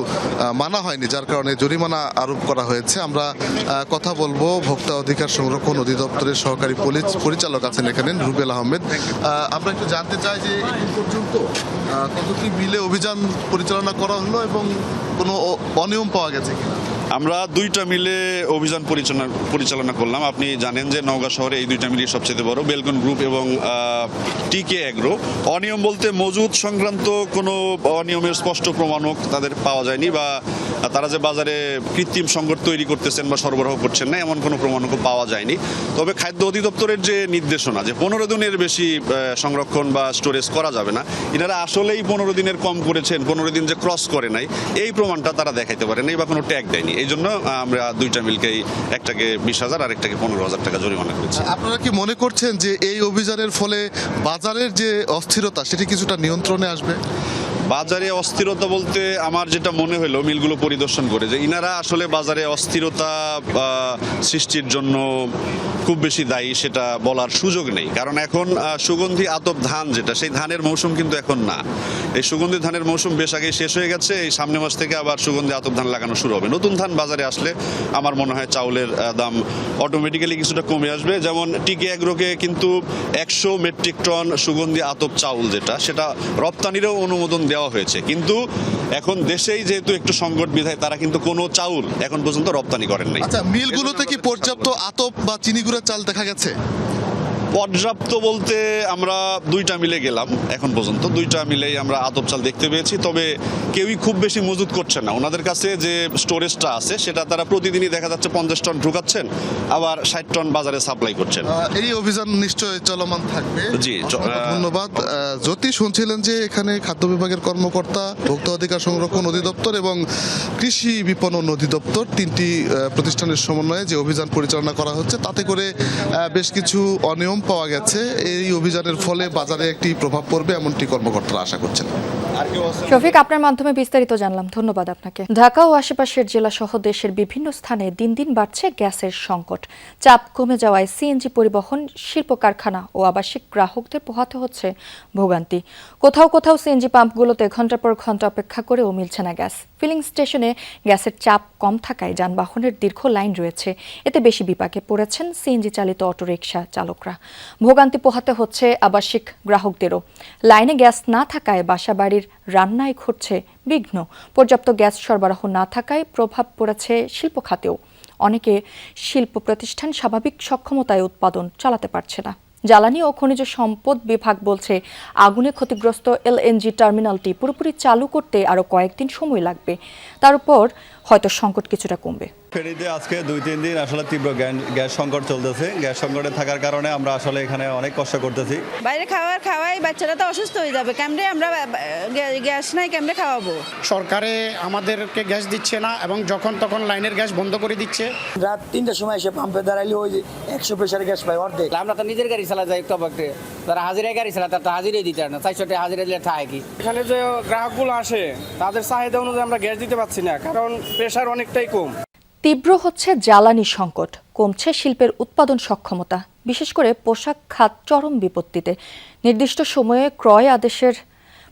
মানা হয়নি, যার কারণে জরিমানা আরোপ করা হয়েছে। আমরা কথা বলবো ভোক্তা অধিকার সংরক্ষণ অধিদপ্তরের সহকারী পরিচালক আছেন এখানে, রুবেল আহমেদ। আমরা একটু জানতে চাই যে এখন পর্যন্ত কতটি মিলে অভিযান পরিচালনা করা হলো এবং কোনো অনিয়ম পাওয়া গেছে কিনা? আমরা 2টা মিলে অভিযান পরিচালনা করলাম। আপনি জানেন যে নওগাঁ শহরে এই 2টা মিলই সবচেয়ে বড়, বেলকন গ্রুপ এবং টিকে এগ্রো। অনিয়ম বলতে মজুদ সংক্রান্ত কোনো অনিয়মের স্পষ্ট প্রমাণক তাদের পাওয়া যায়নি, বা তারা যে বাজারে কৃত্রিম সংকট তৈরি করতেছেন বা সরবরাহ করছেন না এমন কোনো প্রমাণকও পাওয়া যায়নি। তবে খাদ্য অধিদপ্তরের যে নির্দেশনা যে 15 দিনের বেশি সংরক্ষণ বা স্টোরেজ করা যাবে না, এনারা আসলেই 15 দিনের কম করেছেন, 15 দিন যে ক্রস করে নাই এই প্রমাণটা তারা দেখাইতে পারেন এই বা কোনো ট্যাগ দেয়নি। এই জন্য আমরা 2টা মিলকেই, একটাকে 20,000 আর একটাকে 15,000 টাকা জরিমানা করেছি। আপনারা কি মনে করছেন যে এই অভিযানের ফলে বাজারের যে অস্থিরতা সেটি কিছুটা নিয়ন্ত্রণে আসবে? বাজারে অস্থিরতা বলতে আমার যেটা মনে হলো মিলগুলো পরিদর্শন করে, যে ইনারা আসলে বাজারে অস্থিরতা সৃষ্টির জন্য খুব বেশি দায়ী সেটা বলার সুযোগ নেই। কারণ এখন সুগন্ধি আতপ ধান যেটা, সেই ধানের মৌসুম কিন্তু এখন না। এই সুগন্ধি ধানের মৌসুম বেশ আগেই শেষ হয়ে গেছে। এই সামনে মাস থেকে আবার সুগন্ধি আতপ ধান লাগানো শুরু হবে। নতুন ধান বাজারে আসলে আমার মনে হয় চাউলের দাম অটোমেটিক্যালি কিছুটা কমে আসবে। যেমন টিকে এগ্রোকে কিন্তু 100 মেট্রিক টন সুগন্ধি আতপ চাউল যেটা, সেটা রপ্তানিরও অনুমোদন দেওয়া হয়েছে, কিন্তু এখন দেশেই যেহেতু একটু সংকট বিধায় তারা কিন্তু কোনো চাউল এখন পর্যন্ত রপ্তানি করেন নাই। আচ্ছা, মিলগুলোতে কি পর্যাপ্ত আতপ বা চিনি গুঁড়া চাল দেখা গেছে? পর্যাপ্ত বলতে আমরা 2টা মিলে গেলাম, এখন পর্যন্ত 2টা মিলেই আমরা আতপ চাল দেখতে পেয়েছি। তবে কেউই খুব বেশি মজুত করছে না। ওনাদের কাছে যে স্টোরেজটা আছে সেটা তারা প্রতিদিনই দেখা যাচ্ছে 50 টন ঢুকাচ্ছেন, আবার 60 টন বাজারে সাপ্লাই করছেন। এই অভিযান নিশ্চয়ই চলমান থাকবে। জি, ধন্যবাদ। জ্যোতি, শুনছিলেন যে এখানে খাদ্য বিভাগের কর্মকর্তা, ভোক্তা অধিকার সংরক্ষণ অধিদপ্তর এবং কৃষি বিপণন অধিদপ্তর 3টি প্রতিষ্ঠানের সমন্বয়ে যে অভিযান পরিচালনা করা হচ্ছে, তাতে করে বেশ কিছু অনিয়ম পাওয়া গেছে। এই অভিযানের ফলে বাজারে একটি প্রভাব পড়বে এমনটি কর্মকর্তারা আশা করছেন। শফিক, আপনার মাধ্যমে বিস্তারিত জানলাম, ধন্যবাদ আপনাকে। ঢাকা ও আশেপাশের জেলা সহ দেশের বিভিন্ন স্থানে দিন দিন বাড়ছে গ্যাসের সংকট। চাপ কমে যাওয়ায় সিএনজি পরিবহন, শিল্প কারখানা ও আবাসিক গ্রাহকদের পোহাতে হচ্ছে ভোগান্তি। কোথাও কোথাও সিএনজি পাম্পগুলোতে ঘন্টার পর ঘন্টা অপেক্ষা করেও মিলছে না গ্যাস। ফিলিং স্টেশনে গ্যাসের চাপ কম থাকায় যানবাহনের দীর্ঘ লাইন রয়েছে। এতে বেশি বিপাকে পড়েছেন সিএনজি চালিত অটোরিকশা চালকরা। ভোগান্তি পোহাতে হচ্ছে আবাসিক গ্রাহকদেরও। লাইনে গ্যাস না থাকায় বাসাবাড়ির রান্নায় ঘটছে বিঘ্ন। পর্যাপ্ত গ্যাস সরবরাহ না থাকায় প্রভাব পড়েছে শিল্প খাতেও। অনেকে শিল্প প্রতিষ্ঠান স্বাভাবিক সক্ষমতায় উৎপাদন চালাতে পারছে না। জ্বালানি ও খনিজ সম্পদ বিভাগ বলছে আগুনে ক্ষতিগ্রস্ত এলএনজি টার্মিনালটি পুরোপুরি চালু করতে আরও কয়েকদিন সময় লাগবে। তার উপর হয়তো সংকট কিছুটা কমবে। ফেরিতে আজকে 2-3 দিন আসলে তীব্র গ্যাস সংকট চলতেছে। গ্যাস সংকটে থাকার কারণে আমরা আসলে এখানে অনেক কষ্ট করতেছি। বাইরে খাওয়াই বাচ্চারা তো অসুস্থ হয়ে যাবে, কেমনে আমরা গ্যাস নাই কেমনে খাওয়াবো? সরকারে আমাদেরকে গ্যাস দিচ্ছে না এবং যখন তখন লাইনের গ্যাস বন্ধ করে দিচ্ছে। রাত 3টার সময় এসে পাম্পে দাঁড়াইলে ওই 100 প্রেসার গ্যাস পাই অর্ধেক। আমরা তো নিজের গাড়ি চালা যাই একটু তারা হাজিরায় গাড়ি চালা তার তো হাজিরাই দিতে না, 400 টাকা হাজিরা দিলে থাকে কি। এখানে যে গ্রাহকগুলো আসে তাদের চাহিদা অনুযায়ী আমরা গ্যাস দিতে পারছি না, কারণ প্রেসার অনেকটাই কম। তীব্র হচ্ছে জ্বালানি সংকট, কমছে শিল্পের উৎপাদন সক্ষমতা। বিশেষ করে পোশাক খাত চরম বিপত্তিতে। নির্দিষ্ট সময়ে ক্রয় আদেশের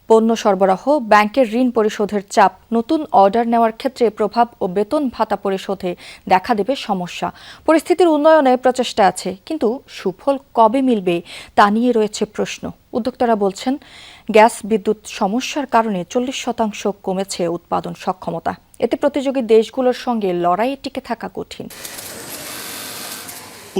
পণ্য সরবরাহ, ব্যাংকের ঋণ পরিশোধের চাপ, নতুন অর্ডার নেওয়ার ক্ষেত্রে প্রভাব ও বেতন ভাতা পরিশোধে দেখা দেবে সমস্যা। পরিস্থিতির উন্নয়নে প্রচেষ্টা আছে, কিন্তু সুফল কবে মিলবে তা নিয়ে রয়েছে প্রশ্ন। উদ্যোক্তারা বলছেন, গ্যাস বিদ্যুৎ সমস্যার কারণে 40% কমেছে উৎপাদন সক্ষমতা। এতে প্রতিযোগী দেশগুলোর সঙ্গে লড়াইয়ে টিকে থাকা কঠিন।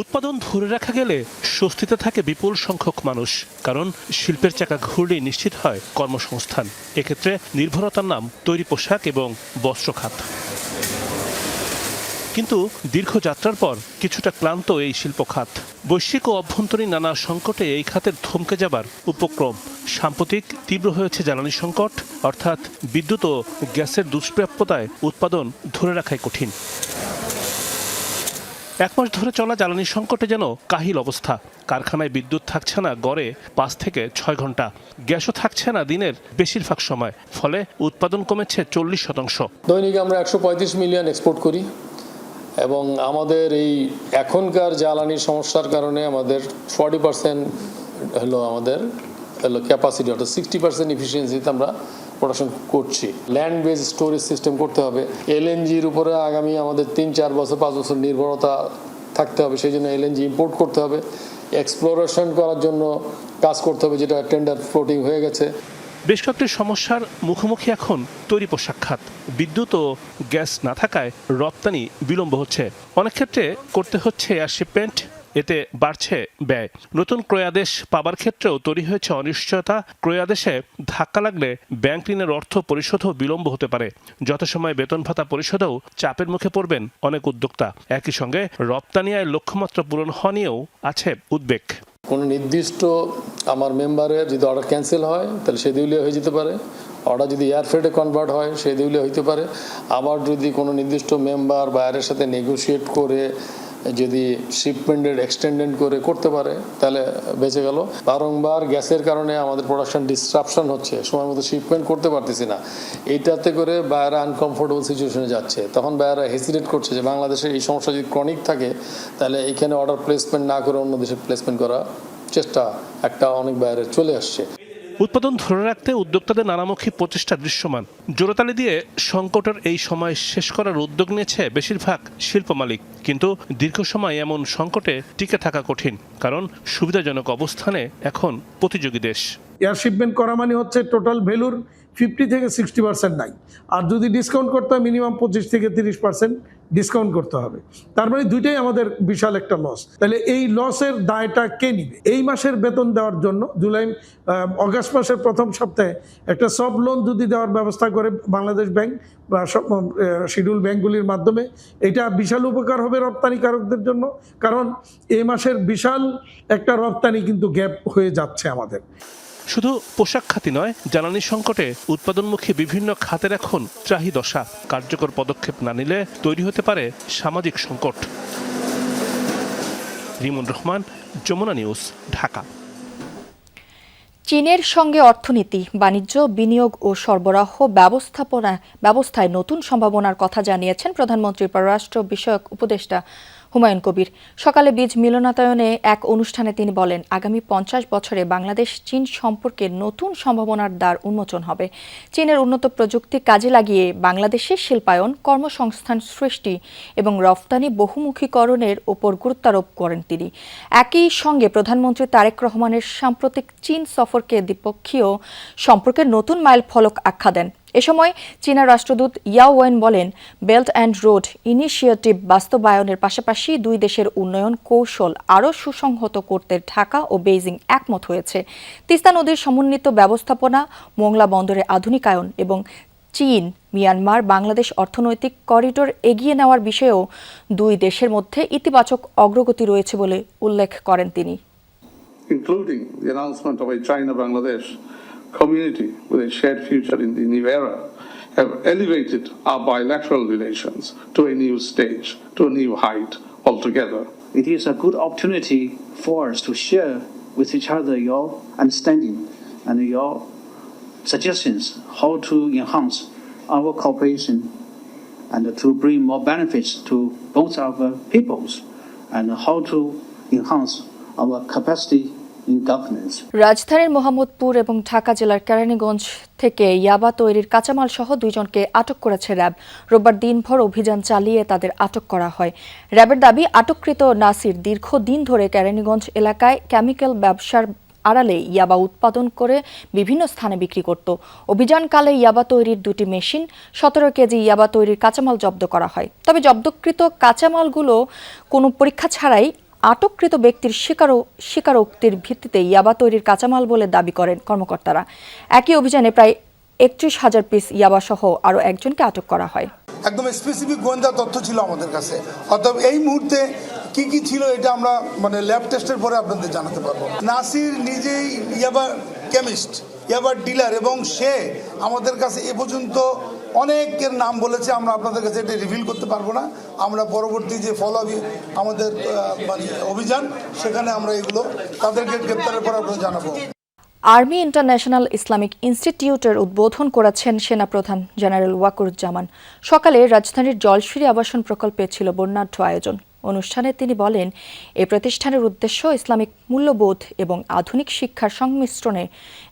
উৎপাদন ধরে রাখা গেলে স্বস্তিতে থাকে বিপুল সংখ্যক মানুষ, কারণ শিল্পের চাকা ঘুরলেই নিশ্চিত হয় কর্মসংস্থান। এক্ষেত্রে নির্ভরতার নাম তৈরি পোশাক এবং বস্ত্র খাত। কিন্তু দীর্ঘ যাত্রার পর কিছুটা ক্লান্ত এই শিল্প খাত। বৈশ্বিক ও অভ্যন্তরীণ নানা সংকটে এই খাতের থমকে যাবার উপক্রম। সাম্প্রতিক তীব্র হয়েছে জ্বালানি সংকট, অর্থাৎ বিদ্যুৎ ও গ্যাসের দুষ্প্রাপ্যতায় উৎপাদন ধরে রাখাই কঠিন। 1 মাস ধরে চলা জ্বালানি সংকটে যেন কাহিল অবস্থা। কারখানায় বিদ্যুৎ থাকছে না গড়ে 5 থেকে 6 ঘন্টা, গ্যাসও থাকছে না দিনের বেশিরভাগ সময়। ফলে উৎপাদন কমেছে 40%। দৈনিক আমরা 135 মিলিয়ন এক্সপোর্ট করি এবং আমাদের এই এখনকার জ্বালানির সমস্যার কারণে আমাদের 40% হলো আমাদের ক্যাপাসিটি, অর্থাৎ 60% ইফিসিয়েন্সিতে আমরা প্রোডাকশন করছি। ল্যান্ড বেজ স্টোরেজ সিস্টেম করতে হবে। এলএনজির উপরে আগামী আমাদের 3-4 বছর 5 বছর নির্ভরতা থাকতে হবে, সেই জন্য এলএনজি ইম্পোর্ট করতে হবে। এক্সপ্লোরেশন করার জন্য কাজ করতে হবে, যেটা টেন্ডার ফ্লোটিং হয়ে গেছে। বেশ কয়েকটি সমস্যার মুখোমুখি এখন তৈরি পোশাক খাত। বিদ্যুৎ ও গ্যাস না থাকায় রপ্তানি বিলম্ব হচ্ছে, অনেক ক্ষেত্রে করতে হচ্ছে এয়ার শিপমেন্ট। এতে বাড়ছে ব্যয়। নতুন ক্রয়াদেশ পাবার ক্ষেত্রেও তৈরি হয়েছে অনিশ্চয়তা। ক্রয়াদেশে ধাক্কা লাগলে ব্যাংক ঋণের অর্থ পরিশোধও বিলম্ব হতে পারে। যথাসময়ে বেতন ভাতা পরিশোধেও চাপের মুখে পড়বেন অনেক উদ্যোক্তা। একই সঙ্গে রপ্তানি আয়ের লক্ষ্যমাত্রা পূরণ হওয়া নিয়েও আছে উদ্বেগ। কোনো নির্দিষ্ট আমার মেম্বারের যদি অর্ডার ক্যান্সেল হয় তাহলে সে দেউলিয়া হয়ে যেতে পারে। অর্ডার যদি এয়ার ফ্রেটে কনভার্ট হয় সে দেউলিয়া হইতে পারে। আবার যদি কোনো নির্দিষ্ট মেম্বার বাইরের সাথে নেগোশিয়েট করে যদি শিপমেন্টের এক্সটেন্ডেন্ট করে করতে পারে তাহলে বেঁচে গেল। বারংবার গ্যাসের কারণে আমাদের প্রোডাকশন ডিসরাপশন হচ্ছে, সময় মতো শিপমেন্ট করতে পারতেছি না। এইটাতে করে বায়ারা আনকমফোর্টেবল সিচুয়েশনে যাচ্ছে। তখন বায়ারা হেসিটেট করছে যে বাংলাদেশের এই সমস্যা যদি ক্রনিক থাকে তাহলে এখানে অর্ডার প্লেসমেন্ট না করে অন্য দেশে প্লেসমেন্ট করা চেষ্টা একটা অনেক বায়ারে চলে আসছে। উৎপাদন ধরে রাখতে উদ্যোক্তাদের নানামুখী প্রচেষ্টা দৃশ্যমান। জোরতালি দিয়ে সংকটের এই সময় শেষ করার উদ্যোগ নিয়েছে বেশিরভাগ শিল্প মালিক। কিন্তু দীর্ঘ সময় এমন সংকটে টিকে থাকা কঠিন, কারণ সুবিধাজনক অবস্থানে এখন প্রতিযোগী দেশ। এয়ার শিপমেন্ট করা মানে হচ্ছে টোটাল ভ্যালুর 50 থেকে 60% নাই, আর যদি ডিসকাউন্ট করতে হয় মিনিমাম 25 থেকে 30% ডিসকাউন্ট করতে হবে। তার মানে দুইটাই আমাদের বিশাল একটা লস। তাহলে এই লসের দায়টা কে নিবে? এই মাসের বেতন দেওয়ার জন্য অগাস্ট মাসের প্রথম সপ্তাহে একটা সফট লোন যদি দেওয়ার ব্যবস্থা করে বাংলাদেশ ব্যাংক বা সব শিডিউল ব্যাংকগুলির মাধ্যমে, এটা বিশাল উপকার হবে রপ্তানিকারকদের জন্য, কারণ এই মাসের বিশাল একটা রপ্তানি কিন্তু গ্যাপ হয়ে যাচ্ছে আমাদের। শুধু পোশাক খাতি নয়, জ্বালানি সংকটে উৎপাদনমুখী বিভিন্ন খাতের এখন ত্রাহি দশা। কার্যকর পদক্ষেপ না নিলে তৈরি হতে পারে সামাজিক সংকট। রিমন রহমান, যমুনা নিউজ, ঢাকা। চীনের সঙ্গে অর্থনীতি, বাণিজ্য, বিনিয়োগ ও সরবরাহ ব্যবস্থায় নতুন সম্ভাবনার কথা জানিয়েছেন প্রধানমন্ত্রীর পররাষ্ট্র বিষয়ক উপদেষ্টা হুমায়ুন কবির। সকালে বীজ মিলনায়তনে এক অনুষ্ঠানে তিনি বলেন, আগামী 50 বছরে বাংলাদেশ চীন সম্পর্কে নতুন সম্ভাবনার দ্বার উন্মোচন হবে। চীনের উন্নত প্রযুক্তি কাজে লাগিয়ে বাংলাদেশের শিল্পায়ন, কর্মসংস্থান সৃষ্টি এবং রফতানি বহুমুখীকরণের ওপর গুরুত্বারোপ করেন তিনি। একই সঙ্গে প্রধানমন্ত্রী তারেক রহমানের সাম্প্রতিক চীন সফরকে দ্বিপক্ষীয় সম্পর্কের নতুন মাইল ফলক আখ্যা দেন। এ সময় চীনা রাষ্ট্রদূত ইয়াও ওয়েন বলেন, বেল্ট অ্যান্ড রোড ইনিশিয়েটিভ বাস্তবায়নের পাশাপাশি দুই দেশের উন্নয়ন কৌশল আরও সুসংহত করতে ঢাকা ও বেইজিং একমত হয়েছে। তিস্তা নদীর সমন্বিত ব্যবস্থাপনা, মোংলা বন্দরের আধুনিকায়ন এবং চীন, মিয়ানমার, বাংলাদেশ অর্থনৈতিক করিডোর এগিয়ে নেওয়ার বিষয়েও দুই দেশের মধ্যে ইতিবাচক অগ্রগতি রয়েছে বলে উল্লেখ করেন তিনি। Including the announcement of a China-Bangladesh community with a shared future in the new era, have elevated our bilateral relations to a new stage, to a new height altogether. It is a good opportunity for us to share with each other your understanding and your suggestions how to enhance our cooperation and to bring more benefits to both our peoples and how to enhance our capacity in governance. রাজধানীর মোহাম্মদপুর এবং ঢাকা জেলার কেরানীগঞ্জ থেকে ইয়াবা তৈরির কাঁচামাল সহ দুইজনকে আটক করেছে র্যাব। রোববার দিনভর অভিযান চালিয়ে তাদের আটক করা হয়। র্যাবের দাবি, আটককৃত নাসির দীর্ঘদিন ধরে কেরানীগঞ্জ এলাকায় কেমিক্যাল ব্যবসার আড়ালে ইয়াবা উৎপাদন করে বিভিন্ন স্থানে বিক্রি করত। অভিযানকালে ইয়াবা তৈরির 2টি মেশিন, 17 কেজি ইয়াবা তৈরির কাঁচামাল জব্দ করা হয়। তবে জব্দকৃত কাঁচামালগুলো কোনো পরীক্ষা ছাড়াই আটককৃত ব্যক্তির স্বীকারোক্তির ভিত্তিতে ইয়াবা তৈরির কাঁচামাল বলে দাবি করেন কর্মকর্তারা। একই অভিযানে প্রায় 31,000 পিস ইয়াবা সহ আরও একজনকে আটক করা হয়। একদম স্পেসিফিক গোয়েন্দা তথ্য ছিল আমাদের কাছে, অর্থাৎ এই মুহূর্তে কি কি ছিল এটা আমরা ল্যাব টেস্টের পরে আপনাদের জানাতে পারবো। নাসির নিজেই ইয়াবা কেমিস্ট, ইয়াবা ডিলার, এবং সে আমাদের কাছে এ পর্যন্ত অনেকের নাম বলেছে। আমরা আপনাদের কাছে এটা রিভিল করতে পারবো না। আমরা পরবর্তী যে ফলো আমাদের অভিযান, সেখানে আমরা এগুলো তাদেরকে গ্রেপ্তারের পর আপনাদের জানাবো। আর্মি ইন্টারন্যাশনাল ইসলামিক ইনস্টিটিউটের উদ্বোধন করেছেন সেনাপ্রধান জেনারেল ওয়াকারুজ্জামান। সকালে রাজধানীর জলসিঁড়ি আবাসন প্রকল্পে ছিল বর্ণাঢ্য আয়োজন। অনুষ্ঠানে তিনি বলেন, এই প্রতিষ্ঠানের উদ্দেশ্য ইসলামিক মূল্যবোধ এবং আধুনিক শিক্ষার সংমিশ্রণে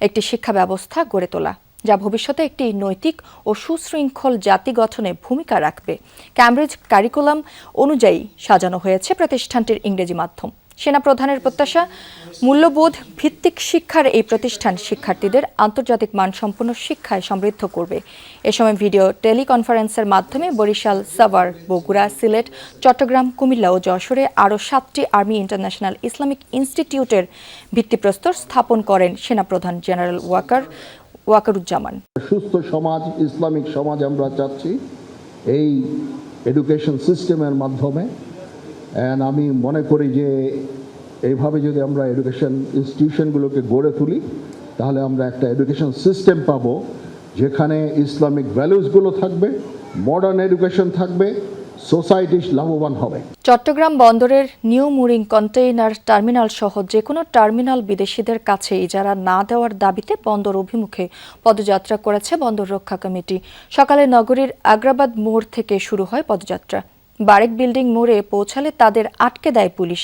একটি শিক্ষা ব্যবস্থা গড়ে তোলা, যা ভবিষ্যতে একটি নৈতিক ও সুশৃঙ্খল জাতি গঠনে ভূমিকা রাখবে। ক্যামব্রিজ কারিকুলাম অনুযায়ী সাজানো হয়েছে প্রতিষ্ঠানটির ইংরেজি মাধ্যম। সেনাপ্রধানের প্রত্যাশা, মূল্যবোধ ভিত্তিক শিক্ষার এই প্রতিষ্ঠান শিক্ষার্থীদের আন্তর্জাতিক মানসম্পন্ন শিক্ষায় সমৃদ্ধ করবে। এ সময় ভিডিও টেলিকনফারেন্সের মাধ্যমে বরিশাল, সাভার, বগুড়া, সিলেট, চট্টগ্রাম, কুমিল্লা ও যশোরে আরও 7টি আর্মি ইন্টারন্যাশনাল ইসলামিক ইনস্টিটিউটের ভিত্তিপ্রস্তর স্থাপন করেন সেনাপ্রধান জেনারেল ওয়াকারুজ্জামান। সুস্থ সমাজ, ইসলামিক সমাজ আমরা চাচ্ছি এই এডুকেশন সিস্টেমের মাধ্যমে। আমি মনে করি যে এইভাবে যদি আমরা এডুকেশন ইনস্টিটিউশনগুলোকে গড়ে তুলি, তাহলে আমরা একটা এডুকেশন সিস্টেম পাবো যেখানে ইসলামিক ভ্যালুসগুলো থাকবে, মডার্ন এডুকেশন থাকবে, সোসাইটি লাভবান হবে। চট্টগ্রাম বন্দরের নিউ মুরিং কন্টেইনার টার্মিনাল সহ যে কোনো টার্মিনাল বিদেশিদের কাছে ইজারা না দেওয়ার দাবিতে বন্দর অভিমুখে পদযাত্রা করেছে বন্দর রক্ষা কমিটি। সকালে নগরীর আগ্রাবাদ মোড় থেকে শুরু হয় পদযাত্রা। বারেক বিল্ডিং মোড়ে পৌঁছালে তাদের আটকে দেয় পুলিশ।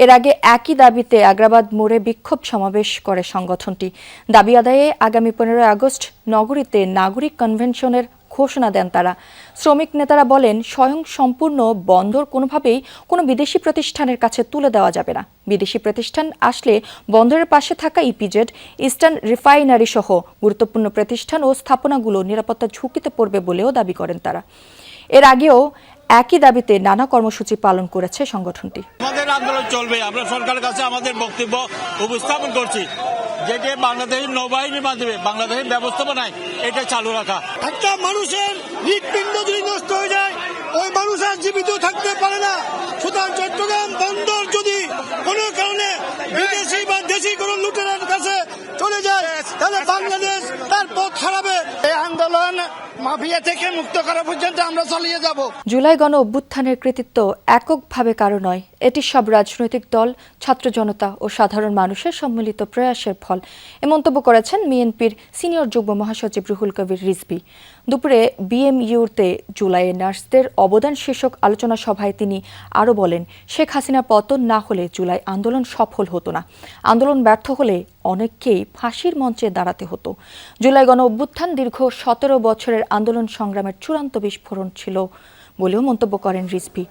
এর আগে একই দাবিতে আগ্রাবাদ মোড়ে বিক্ষোভ সমাবেশ করে সংগঠনটি। দাবি আদায়ে আগামী 15 আগস্ট নগরীতে নাগরিক কনভেনশনের ঘোষণা দেন তারা। শ্রমিক নেতারা বলেন, স্বয়ংসম্পূর্ণ বন্দর কোনোভাবেই কোনো বিদেশি প্রতিষ্ঠানের কাছে তুলে দেওয়া যাবে না। বিদেশি প্রতিষ্ঠান আসলে বন্দরের পাশে থাকা ইপিজেড, ইস্টার্ন রিফাইনারি সহ গুরুত্বপূর্ণ প্রতিষ্ঠান ও স্থাপনাগুলো নিরাপত্তা ঝুঁকিতে পড়বে বলেও দাবি করেন তারা। এর আগেও একই দাবিতে নানা কর্মসূচি পালন করেছে সংগঠনটি। আমাদের আন্দোলন চলবে। আমরা সরকারের কাছে আমাদের বক্তব্য উপস্থাপন করছি, যেটি বাংলাদেশের নৌবাহিনীর মাধ্যমে বাংলাদেশের ব্যবস্থাপনায় এটা চালু রাখা। একটা মানুষের হৃৎপিণ্ড যদি নষ্ট হয়ে যায়, ওই মানুষ আর জীবিত থাকতে পারে না। সুতরাং চট্টগ্রাম বন্দর যদি কোনো কারণে বিদেশি বা দেশি কোনো লুটেরার কাছে চলে যায়, তাহলে বাংলাদেশ তার পথ হারাবে। এই আন্দোলন মাফিয়া থেকে মুক্ত করা পর্যন্ত আমরা চালিয়ে যাব। জুলাই গণ অভ্যুত্থানের কৃতিত্ব এককভাবে কারো নয়, এটি সব রাজনৈতিক দল, ছাত্র জনতা ও সাধারণ মানুষের সম্মিলিত প্রয়াসের ফল। এ মন্তব্য করেছেন বিএনপির সিনিয়র যুগ্ম মহাসচিব রুহুল কবির রিজভী। দুপুরে বিএমইউতে জুলাইয়ে নার্সদের অবদান শীর্ষক আলোচনা সভায় তিনি আরও বলেন, শেখ হাসিনা পতন না হলে জুলাই আন্দোলন সফল হতো না। আন্দোলন ব্যর্থ হলে অনেককেই ফাঁসির মঞ্চে দাঁড়াতে হতো। জুলাই গণ অভ্যুত্থান দীর্ঘ 17 বছরের আন্দোলন সংগ্রামের চূড়ান্ত বিস্ফোরণ ছিল বলেও মন্তব্য করেন রিজভী।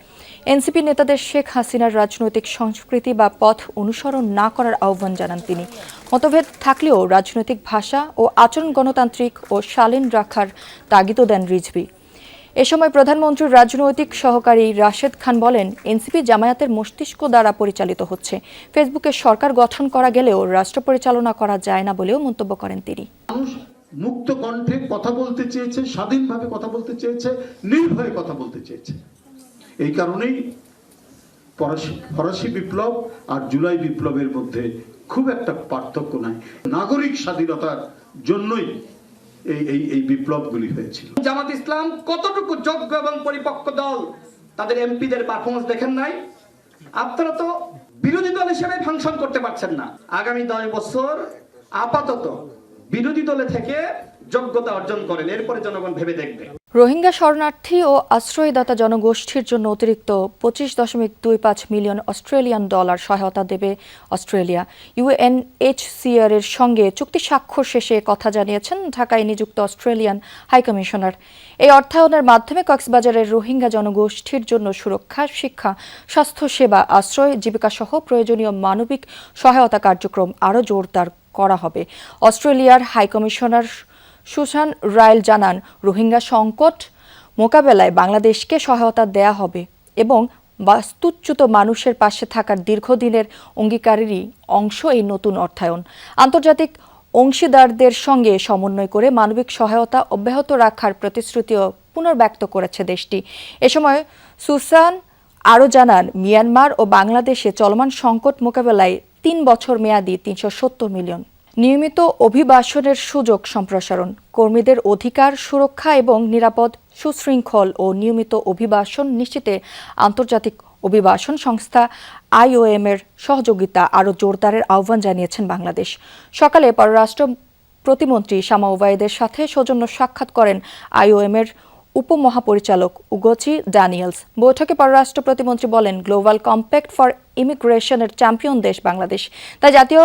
এনসিপি নেতাদের শেখ হাসিনার রাজনৈতিক সংস্কৃতি বা পথ অনুসরণ না করার আহ্বান জানান তিনি। মতভেদ থাকলেও রাজনৈতিক ভাষা ও আচরণ গণতান্ত্রিক ও শালীন রাখার তাগিদও দেন রিজভী। এ সময় প্রধানমন্ত্রীর রাজনৈতিক সহকারী রাশেদ খান বলেন, এনসিপি জামায়াতের মস্তিষ্ক দ্বারা পরিচালিত হচ্ছে। ফেসবুকে সরকার গঠন করা গেলেও রাষ্ট্র পরিচালনা করা যায় না বলেও মন্তব্য করেন তিনি। মুক্ত কণ্ঠে কথা বলতে চেয়েছে, স্বাধীনভাবে কথা বলতে চেয়েছে, নির্ভয়ে কথা বলতে চেয়েছে। এই কারণেই ফরাসি বিপ্লব আর জুলাই বিপ্লবের মধ্যে খুব একটা পার্থক্য নাই। নাগরিক স্বাধীনতার জন্যই এই বিপ্লবগুলি হয়েছিল। জামাত ইসলাম কতটুকু যোগ্য এবং পরিপক্ক দল, তাদের এমপিদের পারফরমেন্স দেখেন নাই? আপনারা তো বিরোধী দল হিসেবে ফাংশন করতে পারছেন না। আগামী 10 বছর আপাতত বিরোধী দলে থেকে যোগ্যতা অর্জন করেন, এরপরে জনগণ ভেবে দেখবে। রোহিঙ্গা শরণার্থী ও আশ্রয়দাতা জনগোষ্ঠীর জন্য অতিরিক্ত 25.25 মিলিয়ন অস্ট্রেলিয়ান ডলার সহায়তা দেবে অস্ট্রেলিয়া। ইউএনএইচসিআর এর সঙ্গে চুক্তি স্বাক্ষর শেষে কথা জানিয়েছেন ঢাকায় নিযুক্ত অস্ট্রেলিয়ান হাইকমিশনার। এই অর্থায়নের মাধ্যমে কক্সবাজারের রোহিঙ্গা জনগোষ্ঠীর জন্য সুরক্ষা, শিক্ষা, স্বাস্থ্যসেবা, আশ্রয়, জীবিকা সহ প্রয়োজনীয় মানবিক সহায়তা কার্যক্রম আরও জোরদার করা হবে। অস্ট্রেলিয়ার হাইকমিশনার সুসান রাইল জানান, রোহিঙ্গা সংকট মোকাবেলায় বাংলাদেশকে সহায়তা দেয়া হবে এবং বাস্তুচ্যুত মানুষের পাশে থাকার দীর্ঘদিনের অঙ্গীকারেরই অংশ এই নতুন অর্থায়ন। আন্তর্জাতিক অংশীদারদের সঙ্গে সমন্বয় করে মানবিক সহায়তা অব্যাহত রাখার প্রতিশ্রুতিও পুনর্ব্যক্ত করেছে দেশটি। এ সময় সুসান আরও জানান, মিয়ানমার ও বাংলাদেশে চলমান সংকট মোকাবেলায় 3 বছর মেয়াদী 370 মিলিয়ন নিয়মিত অভিবাসনের সুযোগ সম্প্রসারণ, কর্মীদের অধিকার সুরক্ষা এবং নিরাপদ, সুশৃঙ্খল ও নিয়মিত অভিবাসন নিশ্চিতে আন্তর্জাতিক অভিবাসন সংস্থা IOM এর সহযোগিতা আরও জোরদারের আহ্বান জানিয়েছেন বাংলাদেশ। সকালে পররাষ্ট্র প্রতিমন্ত্রী শামা ওবায়েদের সাথে সৌজন্য সাক্ষাৎ করেন IOM এর উপমহাপরিচালক উগোচি ড্যানিয়েলস। বৈঠকে পররাষ্ট্র প্রতিমন্ত্রী বলেন, গ্লোবাল কম্প্যাক্ট ফর ইমিগ্রেশনের চ্যাম্পিয়ন দেশ বাংলাদেশ, তাই জাতীয়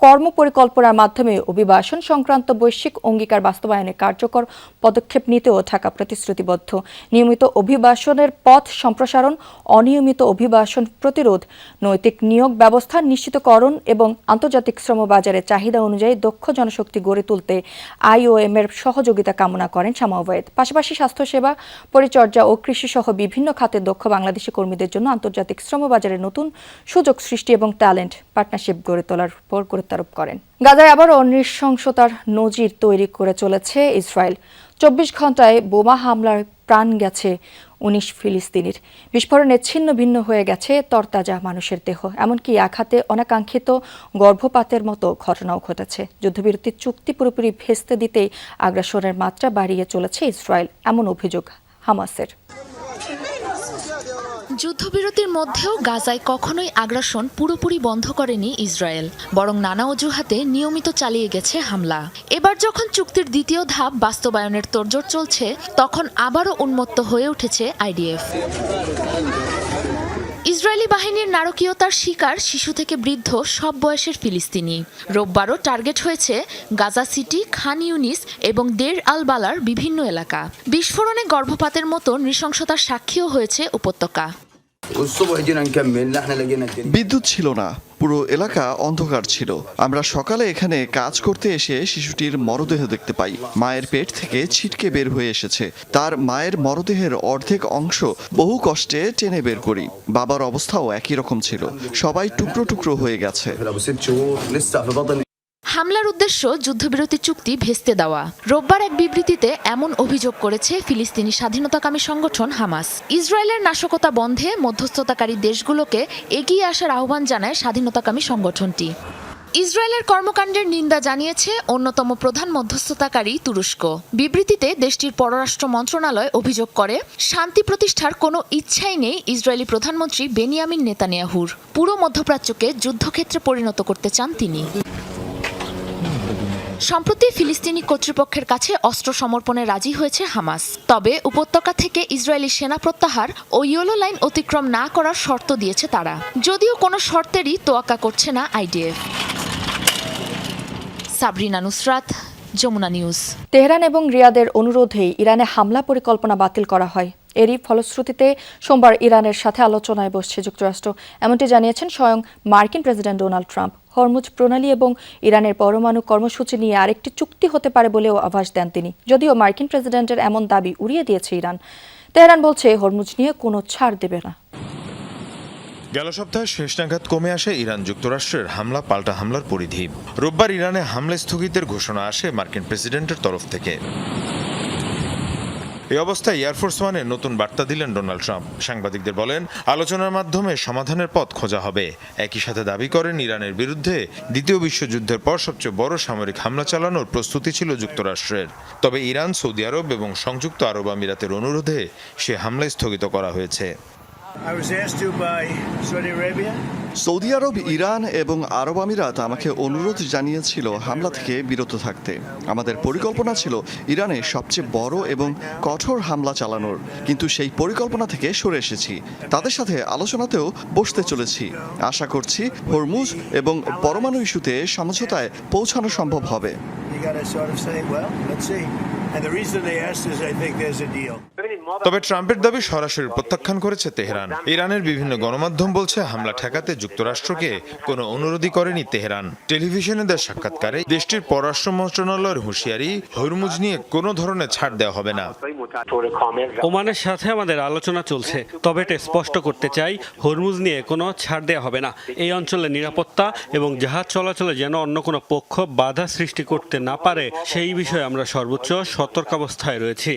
কর্মপরিকল্পনার মাধ্যমে অভিবাসন সংক্রান্ত বৈশ্বিক অঙ্গীকার বাস্তবায়নে কার্যকর পদক্ষেপ নিতেও ঢাকা প্রতিশ্রুতিবদ্ধ। নিয়মিত অভিবাসনের পথ সম্প্রসারণ, অনিয়মিত অভিবাসন প্রতিরোধ, নৈতিক নিয়োগ ব্যবস্থা নিশ্চিতকরণ এবং আন্তর্জাতিক শ্রম বাজারের চাহিদা অনুযায়ী দক্ষ জনশক্তি গড়ে তুলতে IOM এর সহযোগিতা কামনা করেন শামা ওবায়েদ। পাশাপাশি স্বাস্থ্যসেবা, পরিচর্যা ও কৃষি সহ বিভিন্ন খাতে দক্ষ বাংলাদেশি কর্মীদের জন্য আন্তর্জাতিক শ্রম বাজারে নতুন সুযোগ সৃষ্টি এবং ট্যালেন্ট পার্টনারশিপ গড়ে তোলার উপর আরোপ করেন। গাজায় আবারও নৃশংসতার নজির তৈরি করে চলেছে ইসরায়েল। 24 ঘন্টায় বোমা হামলায় প্রাণ গেছে 19 ফিলিস্তিনির। বিস্ফোরণে ছিন্ন ভিন্ন হয়ে গেছে তরতাজা মানুষের দেহ। এমনকি আঘাতে অনাকাঙ্ক্ষিত গর্ভপাতের মতো ঘটনাও ঘটেছে। যুদ্ধবিরতির চুক্তি পুরোপুরি ভেস্তে দিতেই আগ্রাসনের মাত্রা বাড়িয়ে চলেছে ইসরায়েল, এমন অভিযোগ হামাসের। যুদ্ধবিরতির মধ্যেও গাজায় কখনোই আগ্রাসন পুরোপুরি বন্ধ করেনি ইসরায়েল, বরং নানা অজুহাতে নিয়মিত চালিয়ে গেছে হামলা। এবার যখন চুক্তির দ্বিতীয় ধাপ বাস্তবায়নের তোড়জোড় চলছে, তখন আবারও উন্মত্ত হয়ে উঠেছে IDF। ইসরায়েলি বাহিনীর নারকীয়তার শিকার শিশু থেকে বৃদ্ধ সব বয়সের ফিলিস্তিনি। রোববারও টার্গেট হয়েছে গাজা সিটি, খান ইউনিস এবং দের আল বালার বিভিন্ন এলাকা। বিস্ফোরণে গর্ভপাতের মতো নৃশংসতার সাক্ষীও হয়েছে উপত্যকা। বিদ্যুৎ ছিল না, পুরো এলাকা অন্ধকার ছিল। আমরা সকালে এখানে কাজ করতে এসে শিশুটির মরদেহ দেখতে পাই। মায়ের পেট থেকে ছিটকে বের হয়ে এসেছে। তার মায়ের মরদেহের অর্ধেক অংশ বহু কষ্টে টেনে বের করি। বাবার অবস্থাও একই রকম ছিল, সবাই টুকরো টুকরো হয়ে গেছে। হামলার উদ্দেশ্য যুদ্ধবিরতি চুক্তি ভেস্তে দেওয়া। রোববার এক বিবৃতিতে এমন অভিযোগ করেছে ফিলিস্তিনি স্বাধীনতাকামী সংগঠন হামাস। ইসরায়েলের নাশকতা বন্ধে মধ্যস্থতাকারী দেশগুলোকে এগিয়ে আসার আহ্বান জানায় স্বাধীনতাকামী সংগঠনটি। ইসরায়েলের কর্মকাণ্ডের নিন্দা জানিয়েছে অন্যতম প্রধান মধ্যস্থতাকারী তুরস্ক। বিবৃতিতে দেশটির পররাষ্ট্র মন্ত্রণালয় অভিযোগ করে, শান্তি প্রতিষ্ঠার কোনো ইচ্ছাই নেই ইসরায়েলি প্রধানমন্ত্রী বেনিয়ামিন নেতানিয়াহুর। পুরো মধ্যপ্রাচ্যকে যুদ্ধক্ষেত্রে পরিণত করতে চান তিনি। সম্প্রতি ফিলিস্তিনি কর্তৃপক্ষের কাছে অস্ত্র সমর্পণে রাজি হয়েছে হামাস। তবে উপত্যকা থেকে ইসরায়েলি সেনা প্রত্যাহার ও ইয়েলো লাইন অতিক্রম না করার শর্ত দিয়েছে তারা, যদিও কোনো শর্তেরই তোয়াক্কা করছে না IDF. Sabrina Nusrat, Jamuna news. Tehran এবং রিয়াদের অনুরোধেই ইরানে হামলা পরিকল্পনা বাতিল করা হয়। এরই ফলশ্রুতিতে সোমবার ইরানের সাথে আলোচনায় বসছে যুক্তরাষ্ট্র, এমনটি জানিয়েছেন স্বয়ং মার্কিন প্রেসিডেন্ট ডোনাল্ড ট্রাম্প। হরমুজ প্রণালী এবং ইরানের পরমাণু কর্মসূচি নিয়ে আরেকটি চুক্তি হতে পারে বলেও আভাস দেন তিনি, যদিও মার্কিন প্রেসিডেন্টের এমন দাবি উড়িয়ে দিয়েছে ইরান। তেহরান বলছে হরমুজ নিয়ে কোনো ছাড় দেবে না। গেল সপ্তাহে শেষ নাগাদ কমে আসে ইরান যুক্তরাষ্ট্রের হামলা পাল্টা হামলার পরিধি। রোববার ইরানে হামলা স্থগিতের ঘোষণা আসে মার্কিন প্রেসিডেন্টের তরফ থেকে। এই অবস্থায় এয়ারফোর্স ওয়ানে নতুন বার্তা দিলেন ডোনাল্ড ট্রাম্প। সাংবাদিকদের বলেন, আলোচনার মাধ্যমে সমাধানের পথ খোঁজা হবে। একই সাথে দাবি করেন, ইরানের বিরুদ্ধে দ্বিতীয় বিশ্বযুদ্ধের পর সবচেয়ে বড় সামরিক হামলা চালানোর প্রস্তুতি ছিল যুক্তরাষ্ট্রের। তবে ইরান, সৌদি আরব এবং সংযুক্ত আরব আমিরাতের অনুরোধে সে হামলা স্থগিত করা হয়েছে। সৌদি আরব, ইরান এবং আরব আমিরাত আমাকে অনুরোধ জানিয়েছিল হামলা থেকে বিরত থাকতে। আমাদের পরিকল্পনা ছিল ইরানে সবচেয়ে বড় এবং কঠোর হামলা চালানোর, কিন্তু সেই পরিকল্পনা থেকে সরে এসেছি। তাদের সাথে আলোচনাতেও বসতে চলেছি। আশা করছি হরমুজ এবং পরমাণু ইস্যুতে সমঝোতায় পৌঁছানো সম্ভব হবে। তবে ট্রাম্পের দাবি সরাসরি প্রত্যাখ্যান করেছে তেহরান। ইরানের বিভিন্ন গণমাধ্যম বলছে, হামলা ঠেকাতে যুক্তরাষ্ট্রকে কোনো অনুরোধই করেনি তেহরান। টেলিভিশনে দেওয়া সাক্ষাৎকারে দেশটির পররাষ্ট্র মন্ত্রণালয়ের হুঁশিয়ারি, হরমুজ নিয়ে কোনো ধরনের ছাড় দেওয়া হবে না। ওমানের সাথে আমাদের আলোচনা চলছে, তবে এটা স্পষ্ট করতে চাই, হরমুজ নিয়ে কোনো ছাড় দেওয়া হবে না। এই অঞ্চলের নিরাপত্তা এবং জাহাজ চলাচলে যেন অন্য কোনো পক্ষ বাধা সৃষ্টি করতে না পারে, সেই বিষয়ে আমরা সর্বোচ্চ সতর্কাবস্থায় রয়েছি।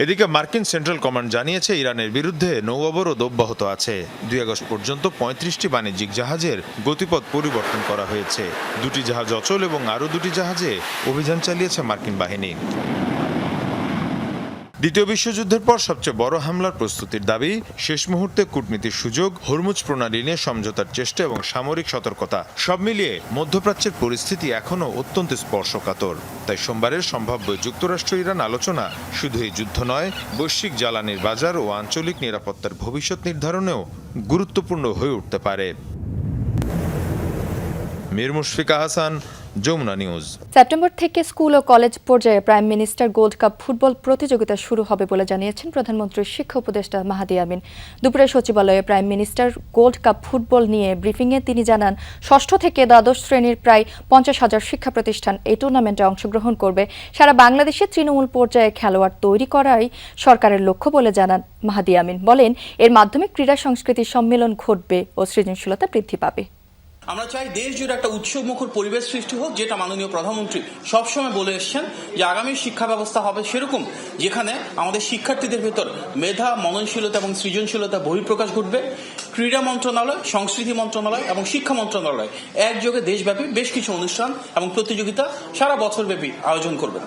এদিকে মার্কিন সেন্ট্রাল কমান্ড জানিয়েছে, ইরানের বিরুদ্ধে নৌ অবরোধ অব্যাহত আছে। 2 আগস্ট পর্যন্ত 35টি বাণিজ্যিক জাহাজের গতিপথ পরিবর্তন করা হয়েছে। 2টি জাহাজ অচল এবং আরও 2টি জাহাজে অভিযান চালিয়েছে মার্কিন বাহিনী। দ্বিতীয় বিশ্বযুদ্ধের পর সবচেয়ে বড় হামলার প্রস্তুতির দাবি, শেষ মুহূর্তে কূটনীতির সুযোগ, হরমুজ প্রণালী নিয়ে সমঝোতার চেষ্টা এবং সামরিক সতর্কতা, সব মিলিয়ে মধ্যপ্রাচ্যের পরিস্থিতি এখনও অত্যন্ত স্পর্শকাতর। তাই সোমবারের সম্ভাব্য যুক্তরাষ্ট্র ইরান আলোচনা শুধু এই যুদ্ধ নয়, বৈশ্বিক জ্বালানির বাজার ও আঞ্চলিক নিরাপত্তার ভবিষ্যৎ নির্ধারণেও গুরুত্বপূর্ণ হয়ে উঠতে পারে। মীর মুশফিকা হাসান, যমুনা নিউজ। সেপ্টেম্বর থেকে স্কুল ও কলেজ পর্যায়ে prime minister gold cup football প্রতিযোগিতা শুরু হবে বলে জানিয়েছেন প্রধানমন্ত্রীর শিক্ষা উপদেষ্টা মাহাদি আমিন। দুপুরে সচিবালয়ে prime minister gold cup football নিয়ে ব্রিফিংয়ে তিনি জানান, ষষ্ঠ থেকে দ্বাদশ শ্রেণীর প্রায় 50,000 শিক্ষা প্রতিষ্ঠান এই টুর্নামেন্টে অংশগ্রহণ করবে। সারা বাংলাদেশে তৃণমূল পর্যায়ে খেলোয়াড় তৈরি করাই সরকারের লক্ষ্য বলে জানান মাহাদি আমিন। বলেন, এর মাধ্যমে ক্রীড়া সংস্কৃতির সম্মেলন ঘটবে ও সৃজনশীলতা বৃদ্ধি পাবে। আমরা চাই দেশ জুড়ে একটা উৎসবমুখর পরিবেশ সৃষ্টি হোক, যেটা মাননীয় প্রধানমন্ত্রী সবসময় বলে এসছেন যে আগামী শিক্ষা ব্যবস্থা হবে সেরকম, যেখানে আমাদের শিক্ষার্থীদের ভেতর মেধা, মননশীলতা এবং সৃজনশীলতা বহিঃপ্রকাশ ঘটবে। ক্রীড়া মন্ত্রণালয়, সংস্কৃতি মন্ত্রণালয় এবং শিক্ষা মন্ত্রণালয় একযোগে দেশব্যাপী বেশ কিছু অনুষ্ঠান এবং প্রতিযোগিতা সারা বছরব্যাপী আয়োজন করবে।